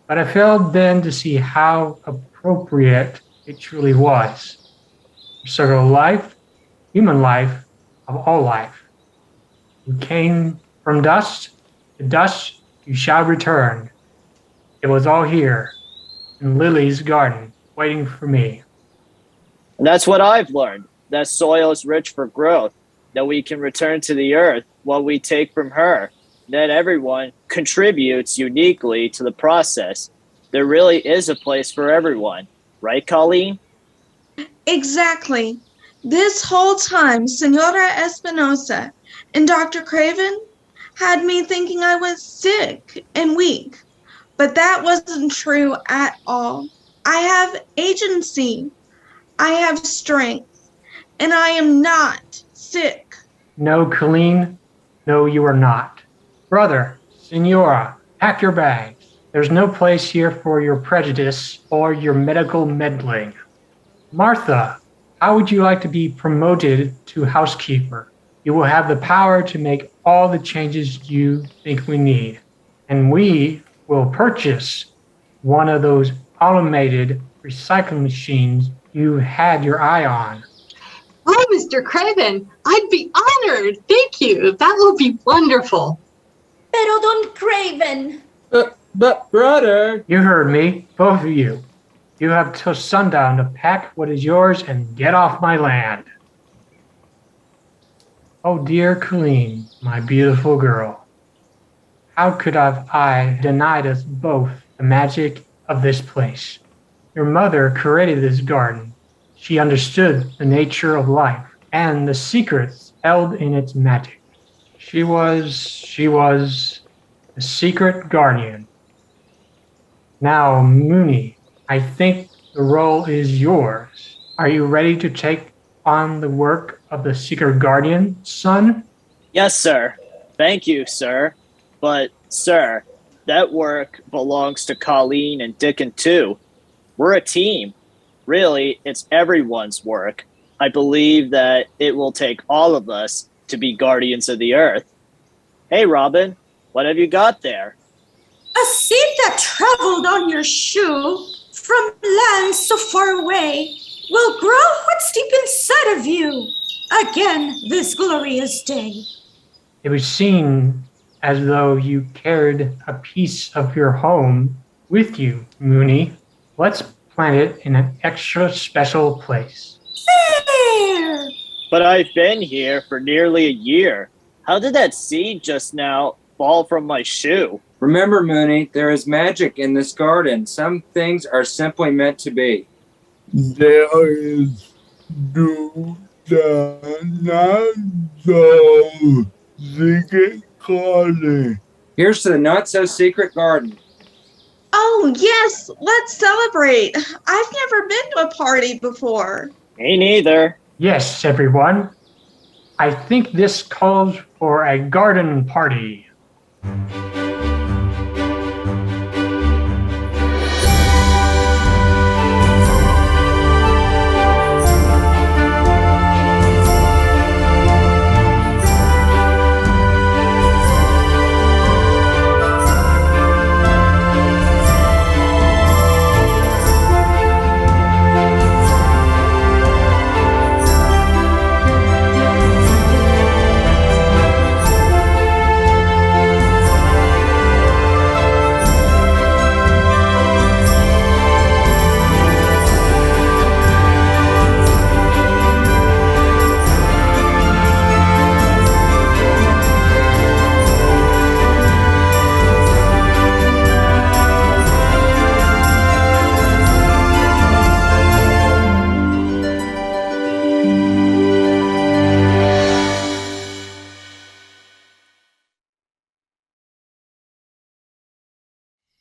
S15: But I failed then to see how appropriate it truly was. Circle of life, human life, of all life. You came from dust, to dust you shall return. It was all here, in Lily's garden, waiting for me.
S11: And that's what I've learned. That soil is rich for growth, that we can return to the earth what we take from her, that everyone contributes uniquely to the process. There really is a place for everyone. Right, Colleen?
S10: Exactly. This whole time, Senora Espinosa and Dr. Craven had me thinking I was sick and weak, but that wasn't true at all. I have agency. I have strength. And I am not sick.
S15: No, Colleen. No, you are not. Brother, Senora, pack your bags. There's no place here for your prejudice or your medical meddling. Martha, how would you like to be promoted to housekeeper? You will have the power to make all the changes you think we need. And we will purchase one of those automated recycling machines you had your eye on.
S2: Oh, Mr. Craven, I'd be honored. Thank you. That will be wonderful.
S8: Pero Don Craven.
S7: But brother.
S15: You heard me, both of you. You have till sundown to pack what is yours and get off my land. Oh dear Colleen, my beautiful girl. How could have I denied us both the magic of this place? Your mother created this garden. She understood the nature of life and the secrets held in its magic. She was the secret guardian. Now, Mooney, I think the role is yours. Are you ready to take on the work of the secret guardian, son?
S11: Yes, sir. Thank you, sir. But, sir, that work belongs to Colleen and Dickon, too. We're a team. Really, it's everyone's work. I believe that it will take all of us to be guardians of the earth. Hey, Robin, what have you got there?
S10: A seed that traveled on your shoe from lands so far away will grow what's deep inside of you again this glorious day.
S15: It would seem as though you carried a piece of your home with you, Mooney. Let's plant it in an extra special place.
S10: There!
S11: But I've been here for nearly a year. How did that seed just now fall from my shoe?
S13: Remember, Mooney, there is magic in this garden. Some things are simply meant to be.
S6: There is do the not so secret garden.
S13: Here's to the not so secret garden.
S10: Oh, yes, let's celebrate. I've never been to a party before.
S11: Me neither.
S15: Yes, everyone. I think this calls for a garden party.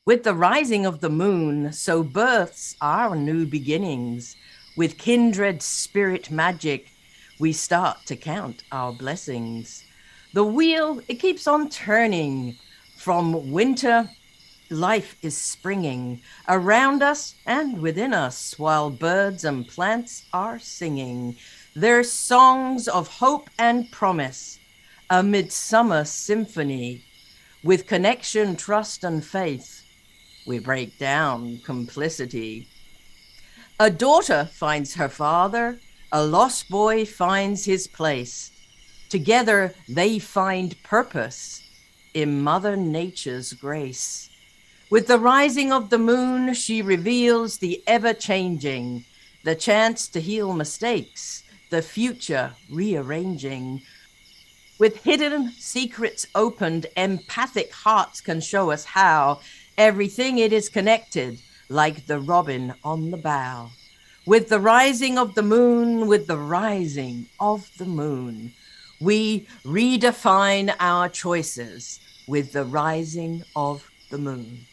S5: With the rising of the moon, so births our new beginnings. With kindred spirit magic, we start to count our blessings. The wheel, it keeps on turning. From winter, life is springing around us and within us, while birds and plants are singing their songs of hope and promise, a midsummer symphony. With connection, trust, and faith, we break down complicity. A daughter finds her father, a lost boy finds his place. Together they find purpose in Mother Nature's grace. With the rising of the moon, she reveals the ever-changing, the chance to heal mistakes, the future rearranging. With hidden secrets opened, empathic hearts can show us how everything it is connected, like the robin on the bough. With the rising of the moon, with the rising of the moon, we redefine our choices with the rising of the moon.